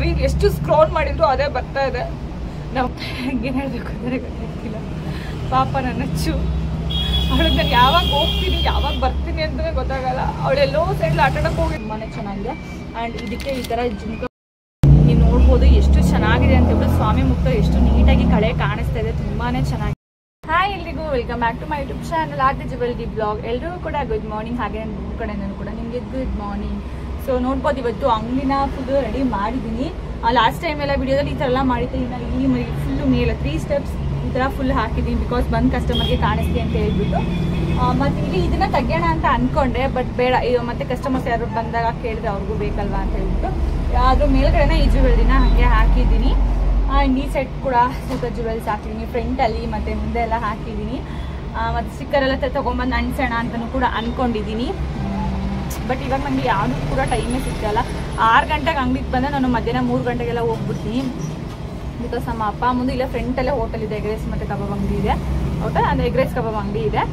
Reel ಎಷ್ಟು scroll ಮಾಡಿದ್ರು ಅದೇ ಬರ್ತಾ ಇದೆ. ನಾವು ಹೆಂಗೆ ಹೇಳಬೇಕು ಅಂದರೆ ಗೊತ್ತಾಗ್ತಿಲ್ಲ. ಪಾಪ ನನ್ನ ಅಚ್ಚು, ಅವಳಿಗೆ ನಾನು ಯಾವಾಗ ಹೋಗ್ತೀನಿ ಯಾವಾಗ ಬರ್ತೀನಿ ಅಂತಲೇ ಗೊತ್ತಾಗಲ್ಲ. ಅವಳೆಲ್ಲೋ ಸೈಡ್ಲಿ ಆಟಾಡಕ್ಕೆ ಹೋಗಿ ತುಂಬಾ ಚೆನ್ನಾಗಿದೆ. ಆ್ಯಂಡ್ ಇದಕ್ಕೆ ಈ ಥರ ಜುಮ್ಕ ನೀವು ನೋಡ್ಬೋದು ಎಷ್ಟು ಚೆನ್ನಾಗಿದೆ ಅಂತ ಹೇಳ್ಬಿಟ್ಟು. ಸ್ವಾಮಿ ಮುಕ್ತ ಎಷ್ಟು ನೀಟಾಗಿ ಕಳೆ ಕಾಣಿಸ್ತಾ ಇದೆ, ತುಂಬಾ ಚೆನ್ನಾಗಿದೆ. ಹಾಯ್ ಎಲ್ರಿಗೂ, welcome back to my YouTube channel Aarti jewellery blog. ಎಲ್ರಿಗೂ ಕೂಡ ಗುಡ್ ಮಾರ್ನಿಂಗ್. ಹಾಗೆ ನನ್ನ ಕಡೆಯಿಂದ ಕೂಡ ನಿಮಗೆ ಗುಡ್ ಮಾರ್ನಿಂಗ್. ಸೊ ನೋಡ್ಬೋದು, ಇವತ್ತು ಅಂಗಡಿನ ಫುಲ್ ರೆಡಿ ಮಾಡಿದ್ದೀನಿ. ಲಾಸ್ಟ್ ಟೈಮ್ ಎಲ್ಲ ವಿಡಿಯೋದಲ್ಲಿ ಈ ಥರ ಎಲ್ಲ ಮಾಡಿದ್ದೀನಿ. ನಾನು ಇಲ್ಲಿ ಫುಲ್ಲು ಮೇಲೆ 3 ಸ್ಟೆಪ್ಸ್ ಈ ಥರ ಫುಲ್ ಹಾಕಿದ್ದೀನಿ, ಬಿಕಾಸ್ ಬಂದು ಕಸ್ಟಮರ್ಗೆ ಕಾಣಿಸ್ತಿ ಅಂತ ಹೇಳ್ಬಿಟ್ಟು. ಮತ್ತು ಇಲ್ಲಿ ಇದನ್ನು ತೆಗೆಯೋಣ ಅಂತ ಅಂದ್ಕೊಂಡೆ, ಬಟ್ ಬೇಡ, ಮತ್ತೆ ಕಸ್ಟಮರ್ಸ್ ಯಾರು ಬಂದಾಗ ಕೇಳಿದ್ರೆ ಅವ್ರಿಗೂ ಬೇಕಲ್ವಾ ಅಂತ ಹೇಳ್ಬಿಟ್ಟು ಅದ್ರ ಮೇಲ್ಗಡೆನ ಈ ಜ್ಯುವೆಲ್ರಿನ ಹಾಗೆ ಹಾಕಿದ್ದೀನಿ. ಆ್ಯಂಡ್ ಈ ಸೆಟ್ ಕೂಡ ಸ್ವಲ್ಪ ಜ್ಯುವೆಲ್ಸ್ ಹಾಕಿದ್ದೀನಿ ಫ್ರಂಟಲ್ಲಿ, ಮತ್ತು ಮುಂದೆ ಎಲ್ಲ ಹಾಕಿದ್ದೀನಿ. ಮತ್ತು ಸ್ಟಿಕ್ಕರ್ ಎಲ್ಲ ತೊಗೊಂಬಂದು ಅಂಟಿಸೋಣ ಅಂತಲೂ ಕೂಡ ಅಂದ್ಕೊಂಡಿದ್ದೀನಿ. ಬಟ್ ಇವಾಗ ನನಗೆ ಯಾವುದೂ ಕೂಡ ಟೈಮೇ ಸಿಗ್ತಲ್ಲ. 6 ಗಂಟೆಗೆ ಅಂಗಡಿಗೆ ಬಂದರೆ ನಾನು ಮಧ್ಯಾಹ್ನ 3 ಗಂಟೆಗೆಲ್ಲ ಹೋಗ್ಬಿಡ್ತೀನಿ. ಬಿಕಾಸ್ ನಮ್ಮ ಅಪ್ಪ ಮುಂದೆ ಇಲ್ಲ ಫ್ರಂಟಲ್ಲೇ ಹೋಟೆಲ್ ಇದೆ, ಎಗ್ ರೈಸ್ ಮತ್ತು ಕಬಾಬ್ ಅಂಗಡಿ ಇದೆ. ಹೋಟೆಲ್ ಅಂದರೆ ಎಗ್ ರೈಸ್ ಕಬಾಬ್ ಅಂಗಡಿ ಇದೆ.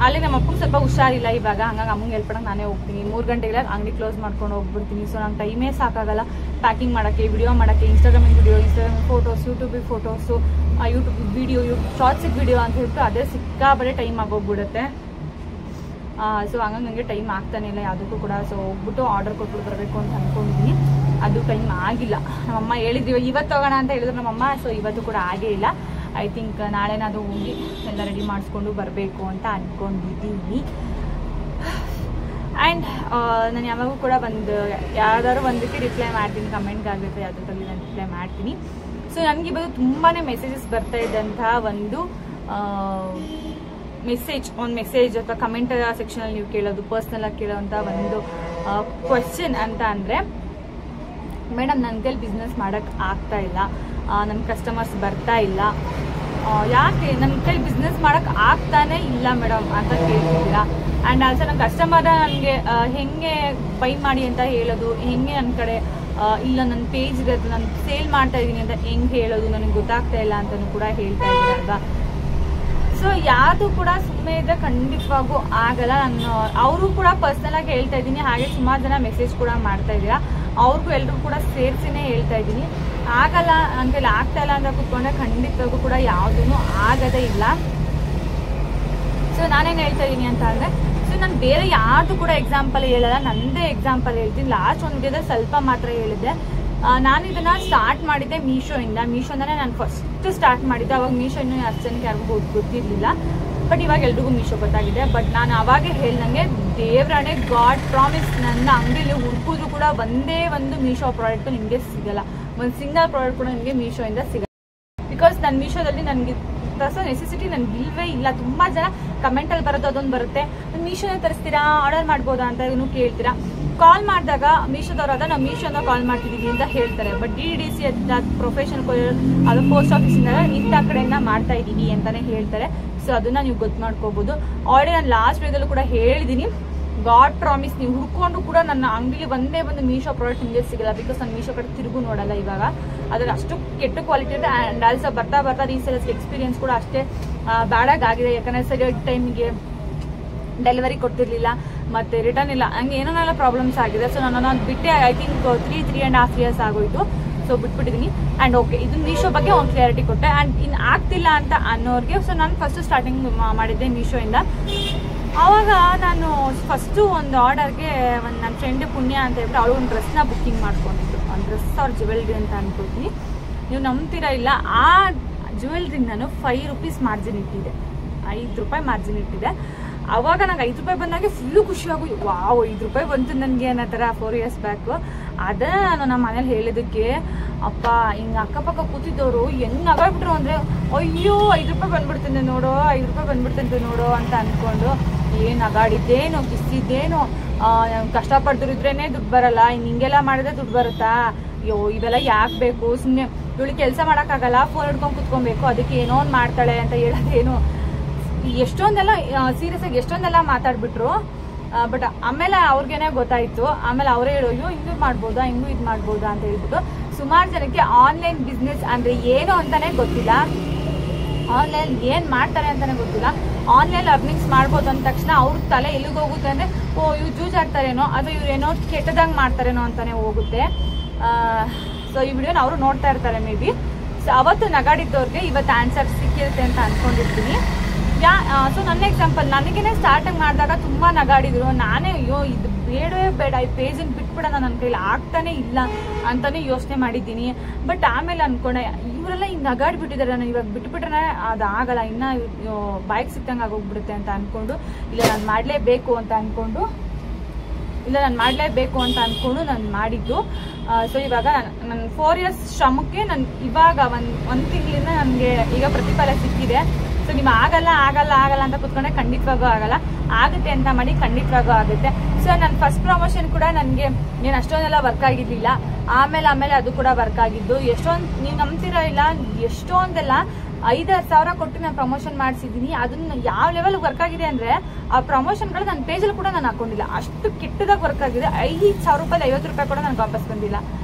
ಅಲ್ಲಿ ನಮ್ಮ ಅಪ್ಪಂಗೆ ಸ್ವಲ್ಪ ಹುಷಾರಿಲ್ಲ ಇವಾಗ, ಹಂಗಾಗಿ ಅಮ್ಮಂಗೆ ಹೇಳ್ಪಡಂಗೆ ನಾನೇ ಹೋಗ್ತೀನಿ. 3 ಗಂಟೆಗೆಲ್ಲ ಅಂಗಡಿ ಕ್ಲೋಸ್ ಮಾಡ್ಕೊಂಡು ಹೋಗ್ಬಿಡ್ತೀನಿ. ಸೊ ನಂಗೆ ಟೈಮೇ ಸಾಕಾಗಲ್ಲ ಪ್ಯಾಕಿಂಗ್ ಮಾಡೋಕ್ಕೆ, ವಿಡಿಯೋ ಮಾಡೋಕ್ಕೆ, ಇನ್ಸ್ಟಾಗ್ರಾಮಿಗೆ ವಿಡಿಯೋ, ಇನ್ಸ್ಟಾಗ್ರಾಮ್ ಫೋಟೋಸ್, ಯೂಟ್ಯೂಬಿಗೆ ಫೋಟೋಸು, ಯೂಟ್ಯೂಬ್ ವಿಡಿಯೋ, ಶಾರ್ಟ್ಸಿಗೆ ವಿಡಿಯೋ ಅಂತ ಹೇಳ್ಬಿಟ್ಟು ಅದೇ ಸಿಕ್ಕಾಬಟ್ಟೆ ಟೈಮ್ ಆಗೋಗ್ಬಿಡುತ್ತೆ. ಸೊ ಹಂಗಾಗಿ ನನಗೆ ಟೈಮ್ ಆಗ್ತಾನೆ ಇಲ್ಲ ಯಾವುದಕ್ಕೂ ಕೂಡ. ಸೊ ಹೋಗ್ಬಿಟ್ಟು ಆರ್ಡರ್ ಕೊಟ್ಬಿಟ್ಟು ಬರಬೇಕು ಅಂತ ಅಂದ್ಕೊಂಡಿದ್ದೀನಿ. ಅದು ಟೈಮ್ ಆಗಿಲ್ಲ. ನಮ್ಮಮ್ಮ ಹೇಳಿದ್ವಿ ಇವತ್ತು ಹೋಗೋಣ ಅಂತ ಹೇಳಿದ್ರು ನಮ್ಮಮ್ಮ. ಸೊ ಇವತ್ತು ಕೂಡ ಆಗೇ ಇಲ್ಲ. ಐ ಥಿಂಕ್ ನಾಳೆನಾದರೂ ಹೋಗಿ ಎಲ್ಲ ರೆಡಿ ಮಾಡಿಸ್ಕೊಂಡು ಬರಬೇಕು ಅಂತ ಅಂದ್ಕೊಂಡಿದ್ದೀನಿ. ಆ್ಯಂಡ್ ನಾನು ಯಾವಾಗೂ ಕೂಡ ಯಾವ್ದಾದ್ರು ಒಂದಕ್ಕೆ ರಿಪ್ಲೈ ಮಾಡ್ತೀನಿ, ಕಮೆಂಟ್ಗಾಗಿರುತ್ತೆ ಯಾವುದ್ರಲ್ಲಿ ನಾನು ರಿಪ್ಲೈ ಮಾಡ್ತೀನಿ. ಸೊ ನನಗೆ ಇವತ್ತು ತುಂಬಾ ಮೆಸೇಜಸ್ ಬರ್ತಾ ಇದ್ದಂಥ ಒಂದು ಮೆಸೇಜ್ ಅಥವಾ ಕಮೆಂಟ್ ಸೆಕ್ಷನಲ್ಲಿ ನೀವು ಕೇಳೋದು, ಪರ್ಸ್ನಲಾಗಿ ಕೇಳೋವಂಥ ಒಂದು ಕ್ವೆಶ್ಚನ್ ಅಂತ ಅಂದರೆ, ಮೇಡಮ್ ನನ್ನ ಕೈಲಿ ಬಿಸ್ನೆಸ್ ಮಾಡೋಕ್ಕೆ ಆಗ್ತಾ ಇಲ್ಲ, ನನ್ನ ಕಸ್ಟಮರ್ಸ್ ಬರ್ತಾ ಇಲ್ಲ, ಯಾಕೆ ನನ್ನ ಕೈಲಿ ಬಿಸ್ನೆಸ್ ಮಾಡೋಕ್ಕೆ ಆಗ್ತಾನೆ ಇಲ್ಲ ಮೇಡಮ್ ಅಂತ ಕೇಳ್ತಿದ್ದೀರಾ. ಆ್ಯಂಡ್ ಆಲ್ಸೋ ನನ್ನ ಕಸ್ಟಮರ್ ನನಗೆ ಹೆಂಗೆ ಬೈ ಮಾಡಿ ಅಂತ ಹೇಳೋದು, ಹೆಂಗೆ ನನ್ನ ಕಡೆ ಇಲ್ಲ ನನ್ನ ಪೇಜ್ ಇರೋದು, ನಾನು ಸೇಲ್ ಮಾಡ್ತಾ ಇದ್ದೀನಿ ಅಂತ ಹೆಂಗೆ ಹೇಳೋದು ನನಗೆ ಗೊತ್ತಾಗ್ತಾ ಇಲ್ಲ ಅಂತಲೂ ಕೂಡ ಹೇಳ್ತಾ ಇದ್ದೀನಿ ಅಲ್ವಾ. ಸೊ ಯಾವುದು ಕೂಡ ಸುಮ್ಮನೆ ಇದ್ರೆ ಖಂಡಿತವಾಗೂ ಆಗಲ್ಲ. ನಾನು ಅವರು ಕೂಡ ಪರ್ಸ್ನಲಾಗಿ ಹೇಳ್ತಾ ಇದ್ದೀನಿ, ಹಾಗೆ ಸುಮಾರು ಜನ ಮೆಸೇಜ್ ಕೂಡ ಮಾಡ್ತಾ ಇದ್ದೀರಾ, ಅವ್ರಿಗೂ ಎಲ್ರಿಗೂ ಕೂಡ ಸೇರಿಸಿನೇ ಹೇಳ್ತಾ ಇದ್ದೀನಿ. ಆಗಲ್ಲ ನನ್ನ ಕೈಲಿ ಆಗ್ತಾ ಇಲ್ಲ ಅಂತ ಕೂತ್ಕೊಂಡ್ರೆ ಖಂಡಿತವಾಗೂ ಕೂಡ ಯಾವುದೂ ಆಗೋದೇ ಇಲ್ಲ. ಸೊ ನಾನೇನು ಹೇಳ್ತಾ ಇದ್ದೀನಿ ಅಂತ ಅಂದರೆ, ಸೊ ನಾನು ಬೇರೆ ಯಾರ್ದು ಕೂಡ ಎಕ್ಸಾಂಪಲ್ ಹೇಳಲ್ಲ, ನನ್ನದೇ ಎಕ್ಸಾಂಪಲ್ ಹೇಳ್ತೀನಿ. ಲಾಸ್ಟ್ ಒಂದು ವಿಡಿಯೋದಲ್ಲಿ ಸ್ವಲ್ಪ ಮಾತ್ರ ಹೇಳಿದ್ದೆ. ನಾನು ಇದನ್ನು ಸ್ಟಾರ್ಟ್ ಮಾಡಿದ್ದೆ ಮೀಶೋಯಿಂದನೇ ನಾನು ಫಸ್ಟ್ ಸ್ಟಾರ್ಟ್ ಮಾಡಿದ್ದೆ. ಅವಾಗ ಮೀಶೋ ಇನ್ನೂ ಅಷ್ಟು ಜನಕ್ಕೆ ಯಾರಿಗೂ ಗೊತ್ತಿರಲಿಲ್ಲ, ಬಟ್ ಇವಾಗ ಎಲ್ರಿಗೂ ಮೀಶೋ ಗೊತ್ತಾಗಿದೆ. ಬಟ್ ನಾನು ಅವಾಗೇ ಹೇಳ್ದಂಗೆ ದೇವ್ರಾಣೆ ಗಾಡ್ ಪ್ರಾಮಿಸ್, ನನ್ನ ಅಂಗಡಿಲಿ ಹುಡುಕಿದ್ರು ಕೂಡ ಒಂದೇ ಒಂದು ಮೀಶೋ ಪ್ರಾಡಕ್ಟು ನಿಮಗೆ ಸಿಗಲ್ಲ, ಒಂದು ಸಿಂಗಲ್ ಪ್ರಾಡಕ್ಟ್ ಕೂಡ ನಿಮಗೆ ಮೀಶೋಯಿಂದ ಸಿಗಲ್ಲ. ಬಿಕಾಸ್ ನಾನು ಮೀಶೋದಲ್ಲಿ ನನಗೆ ನೆಸೆಸಿಟಿ ನನಗೆ ಇಲ್ಲವೇ ಇಲ್ಲ. ತುಂಬ ಜನ ಕಮೆಂಟಲ್ಲಿ ಬರೋದು ಅದೊಂದು ಬರುತ್ತೆ, ಮೀಶೋನೇ ತರಿಸ್ತೀರಾ, ಆರ್ಡರ್ ಮಾಡ್ಬೋದಾ ಅಂತ ಕೇಳ್ತೀರಾ. ಕಾಲ್ ಮಾಡಿದಾಗ ಮೀಶೋದವ್ರಾಗ ನಾವು ಮೀಶೋನ ಕಾಲ್ ಮಾಡ್ತಿದ್ದೀವಿ ಅಂತ ಹೇಳ್ತಾರೆ, ಬಟ್ DDC ಪ್ರೊಫೆಷನ್ ಅದು ಪೋಸ್ಟ್ ಆಫೀಸಿಂದ ಇಂಥ ಕಡೆಯಿಂದ ಮಾಡ್ತಾ ಇದ್ದೀವಿ ಅಂತಲೇ ಹೇಳ್ತಾರೆ. ಸೊ ಅದನ್ನು ನೀವು ಗೊತ್ತು ಮಾಡ್ಕೋಬೋದು. ಆಲ್ರೆಡಿ ನಾನು ಲಾಸ್ಟ್ ವೀಡಿಯೋದಲ್ಲೂ ಕೂಡ ಹೇಳಿದ್ದೀನಿ, ಗಾಡ್ ಪ್ರಾಮಿಸ್ ನೀವು ಹುಡ್ಕೊಂಡು ಕೂಡ ನನ್ನ ಅಂಗಡಿಗೆ ಒಂದೇ ಒಂದು ಮೀಶೋ ಪ್ರಾಡಕ್ಟ್ ನಿಮಗೆ ಸಿಗಲ್ಲ. ಬಿಕಾಸ್ ನಾನು ಮೀಶೋ ಕಡೆ ತಿರುಗು ನೋಡಲ್ಲ ಇವಾಗ, ಅದ್ರಲ್ಲಿ ಅಷ್ಟು ಕೆಟ್ಟ ಕ್ವಾಲಿಟಿ ಇದೆ. ಆ್ಯಂಡ್ ಆಲ್ಸೋ ಬರ್ತಾ ರೀಸೇಲ್ಸ್ ಎಕ್ಸ್ಪೀರಿಯನ್ಸ್ ಕೂಡ ಅಷ್ಟೇ ಬ್ಯಾಡಾಗಿದೆ. ಯಾಕಂದರೆ ಸರಿಯಾಗಿ ಟೈಮಿಗೆ ಡೆಲಿವರಿ ಕೊಡ್ತಿರ್ಲಿಲ್ಲ, ಮತ್ತು ರಿಟರ್ನ್ ಇಲ್ಲ, ಹಂಗೆ ಏನೇನೆಲ್ಲ ಪ್ರಾಬ್ಲಮ್ಸ್ ಆಗಿದೆ. ಸೊ ನಾನು ಬಿಟ್ಟೆ ಐ ಥಿಂಕ್ 3.5 years ಆಗೋಯಿತು. ಸೊ ಬಿಟ್ಬಿಟ್ಟಿದ್ದೀನಿ. ಆ್ಯಂಡ್ ಓಕೆ, ಇದು ಮೀಶೋ ಬಗ್ಗೆ ಒಂದು ಕ್ಲಿಯರಿಟಿ ಕೊಟ್ಟೆ. ಆ್ಯಂಡ್ ಇನ್ನು ಆಗ್ತಿಲ್ಲ ಅಂತ ಅನ್ನೋರಿಗೆ, ಸೊ ನಾನು ಫಸ್ಟ್ ಸ್ಟಾರ್ಟಿಂಗ್ ಮಾಡಿದ್ದೆ ಮೀಶೋಯಿಂದ. ಆವಾಗ ನಾನು ಫಸ್ಟು ಒಂದು ಆರ್ಡರ್ಗೆ ನನ್ನ ಫ್ರೆಂಡ್ ಪುಣ್ಯ ಅಂತ ಹೇಳ್ಬಿಟ್ಟು ಅವಳು ಒಂದು ಡ್ರೆಸ್ನ ಬುಕ್ಕಿಂಗ್ ಮಾಡ್ಕೊಂಡಿದ್ದು, ಒಂದು ಡ್ರೆಸ್ ಅವ್ರ ಜ್ಯುವೆಲ್ರಿ ಅಂತ ಅಂದ್ಕೊಳ್ತೀನಿ. ನೀವು ನಂಬ್ತೀರಾ ಇಲ್ಲ, ಆ ಜ್ಯುವೆಲ್ರಿ ನಾನು 5 ರೂಪೀಸ್ ಮಾರ್ಜಿನ್ ಇಟ್ಟಿದ್ದೆ, 5 ರೂಪಾಯಿ ಮಾರ್ಜಿನ್ ಇಟ್ಟಿದ್ದೆ. ಆವಾಗ ನಂಗೆ 5 ರೂಪಾಯಿ ಬಂದಾಗೆ ಫುಲ್ಲು ಖುಷಿಯಾಗು, ವಾವ್ 5 ರೂಪಾಯಿ ಬಂತು ನನಗೆ ಅನ್ನೋ ಥರ 4 years ಬ್ಯಾಕು. ಅದೇ ನಾನು ನಮ್ಮ ಮನೇಲಿ ಹೇಳಿದ್ದಕ್ಕೆ ಅಪ್ಪ ಹಿಂಗೆ ಅಕ್ಕಪಕ್ಕ ಕೂತಿದ್ದವರು ಹೆಂಗೆ ನಗಾಡ್ಬಿಟ್ರು ಅಂದರೆ, ಅಯ್ಯೋ 5 ರೂಪಾಯಿ ಬಂದ್ಬಿಡ್ತಂತೆ ನೋಡೋ, 5 ರೂಪಾಯಿ ಬಂದ್ಬಿಡ್ತಂತೆ ನೋಡೋ ಅಂತ ಅಂದ್ಕೊಂಡು, ಏನು ನಗಾಡಿದ್ದೇನೋ ಕಿಸ್ತಿದ್ದೇನೋ, ಕಷ್ಟಪಡ್ತಿರಿದ್ರೇ ದುಡ್ಡು ಬರಲ್ಲ, ಹಿಂಗೆಲ್ಲ ಮಾಡಿದ್ರೆ ದುಡ್ಡು ಬರುತ್ತಾ, ಅಯ್ಯೋ ಇವೆಲ್ಲ ಯಾಕೆ ಬೇಕು, ಸುಮ್ಮನೆ ಇವಳಿಗೆ ಕೆಲಸ ಮಾಡೋಕ್ಕಾಗಲ್ಲ, ಫೋನ್ ಹಿಡ್ಕೊಂಡು ಕುತ್ಕೊಬೇಕು, ಅದಕ್ಕೆ ಏನೋ ಒಂದು ಮಾಡ್ತಾಳೆ ಅಂತ ಹೇಳೋದೇನು, ಎಷ್ಟೊಂದೆಲ್ಲ ಸೀರಿಯಸ್ ಆಗಿ ಎಷ್ಟೊಂದೆಲ್ಲ ಮಾತಾಡ್ಬಿಟ್ರು. ಬಟ್ ಆಮೇಲೆ ಅವ್ರಿಗೇನೆ ಗೊತ್ತಾಯ್ತು. ಆಮೇಲೆ ಅವರೇ ಹೇಳೋ, ಅಯ್ಯೋ ಹಿಂಗೂ ಮಾಡ್ಬೋದಾ, ಹಿಂಗೂ ಇದು ಮಾಡ್ಬೋದಾ ಅಂತ ಹೇಳ್ಬಿಟ್ಟು. ಸುಮಾರು ಜನಕ್ಕೆ ಆನ್ಲೈನ್ ಬಿಸ್ನೆಸ್ ಅಂದರೆ ಏನು ಅಂತಾನೆ ಗೊತ್ತಿಲ್ಲ, ಆನ್ಲೈನ್ ಏನು ಮಾಡ್ತಾರೆ ಅಂತಾನೆ ಗೊತ್ತಿಲ್ಲ. ಆನ್ಲೈನ್ ಅರ್ನಿಂಗ್ಸ್ ಮಾಡ್ಬೋದು ಅಂದ ತಕ್ಷಣ ಅವ್ರ ತಲೆ ಎಲ್ಲಿಗೆ ಹೋಗುತ್ತೆ ಅಂದರೆ, ಓ ಇವ್ರು ಜೂಜಾಡ್ತಾರೇನೋ, ಅದು ಇವ್ರೇನೋ ಕೆಟ್ಟದಂಗೆ ಮಾಡ್ತಾರೇನೋ ಅಂತಾನೆ ಹೋಗುತ್ತೆ. ಸೊ ಈ ವಿಡಿಯೋನ ಅವರು ನೋಡ್ತಾ ಇರ್ತಾರೆ ಮೇ ಬಿ. ಸೊ ಅವತ್ತು ನಗಾಡಿದ್ದವ್ರಿಗೆ ಇವತ್ತು ಆನ್ಸರ್ ಸಿಕ್ಕಿರುತ್ತೆ ಅಂತ ಅಂದ್ಕೊಂಡಿರ್ತೀನಿ. ಸೊ ನನ್ನ ಎಕ್ಸಾಂಪಲ್, ನನಗೇನೆ ಸ್ಟಾರ್ಟಿಂಗ್ ಮಾಡಿದಾಗ ತುಂಬ ನಗಾಡಿದ್ರು. ನಾನೇ ಅಯ್ಯೋ ಇದು ಬೇಡವೇ ಬೇಡ, ಈ ಪೇಜನ್ನು ಬಿಟ್ಬಿಡೋಣ, ನನ್ನ ಕೈಲಿ ಆಗ್ತಾನೆ ಇಲ್ಲ ಅಂತಾನೆ ಯೋಚನೆ ಮಾಡಿದ್ದೀನಿ. ಬಟ್ ಆಮೇಲೆ ಅನ್ಕೊಂಡೆ ಇವರೆಲ್ಲ ಹಿಂಗೆ ನಗಾಡ್ಬಿಟ್ಟಿದ್ದಾರೆ, ನಾನು ಇವಾಗ ಬಿಟ್ಬಿಟ್ರೆ ಅದು ಆಗಲ್ಲ, ಇನ್ನು ಬೈಕ್ ಸಿಕ್ಕಂಗೆ ಆಗೋಗ್ಬಿಡುತ್ತೆ ಅಂತ ಅಂದ್ಕೊಂಡು ನಾನು ಮಾಡಲೇಬೇಕು ಅಂತ ಅಂದ್ಕೊಂಡು ನಾನು ಮಾಡಿದ್ದು. ಸೊ ಇವಾಗ ನನ್ನ 4 years ಶ್ರಮಕ್ಕೆ ನಾನು ಇವಾಗ ಒಂದು ತಿಂಗಳಿಂದ ನನಗೆ ಈಗ ಪ್ರತಿಫಲ ಸಿಕ್ಕಿದೆ. ಸೊ ನೀವು ಆಗಲ್ಲ ಅಂತ ಕೂತ್ಕೊಂಡೆ ಖಂಡಿತವಾಗೂ ಆಗಲ್ಲ, ಆಗುತ್ತೆ ಅಂತ ಮಾಡಿ ಖಂಡಿತವಾಗೂ ಆಗುತ್ತೆ. ಸೊ ನನ್ನ ಫಸ್ಟ್ ಪ್ರಮೋಷನ್ ಕೂಡ ನನಗೆ ಏನು ಅಷ್ಟೊಂದೆಲ್ಲ ವರ್ಕ್ ಆಗಿರಲಿಲ್ಲ. ಆಮೇಲೆ ಅದು ಕೂಡ ವರ್ಕ್ ಆಗಿದ್ದು. ಎಷ್ಟೊಂದು ನೀವು ನಂಬ್ತಿರೋ ಇಲ್ಲ, ಎಷ್ಟೊಂದೆಲ್ಲ 5,000 ಸಾವಿರ ಕೊಟ್ಟು ನಾನು ಪ್ರಮೋಷನ್ ಮಾಡಿಸಿದ್ದೀನಿ. ಅದನ್ನ ಯಾವ ಲೆವೆಲ್ ವರ್ಕ್ ಆಗಿದೆ ಅಂದರೆ ಆ ಪ್ರಮೋಷನ್ಗಳು ನನ್ನ ಪೇಜಲ್ಲಿ ಕೂಡ ನಾನು ಹಾಕೊಂಡಿಲ್ಲ, ಅಷ್ಟು ಕೆಟ್ಟದಾಗಿ ವರ್ಕ್ ಆಗಿದೆ. 5,000 ರೂಪಾಯಿ 50 ರೂಪಾಯಿ ಕೂಡ ನನಗೆ ವಾಪಸ್ ಬಂದಿಲ್ಲ.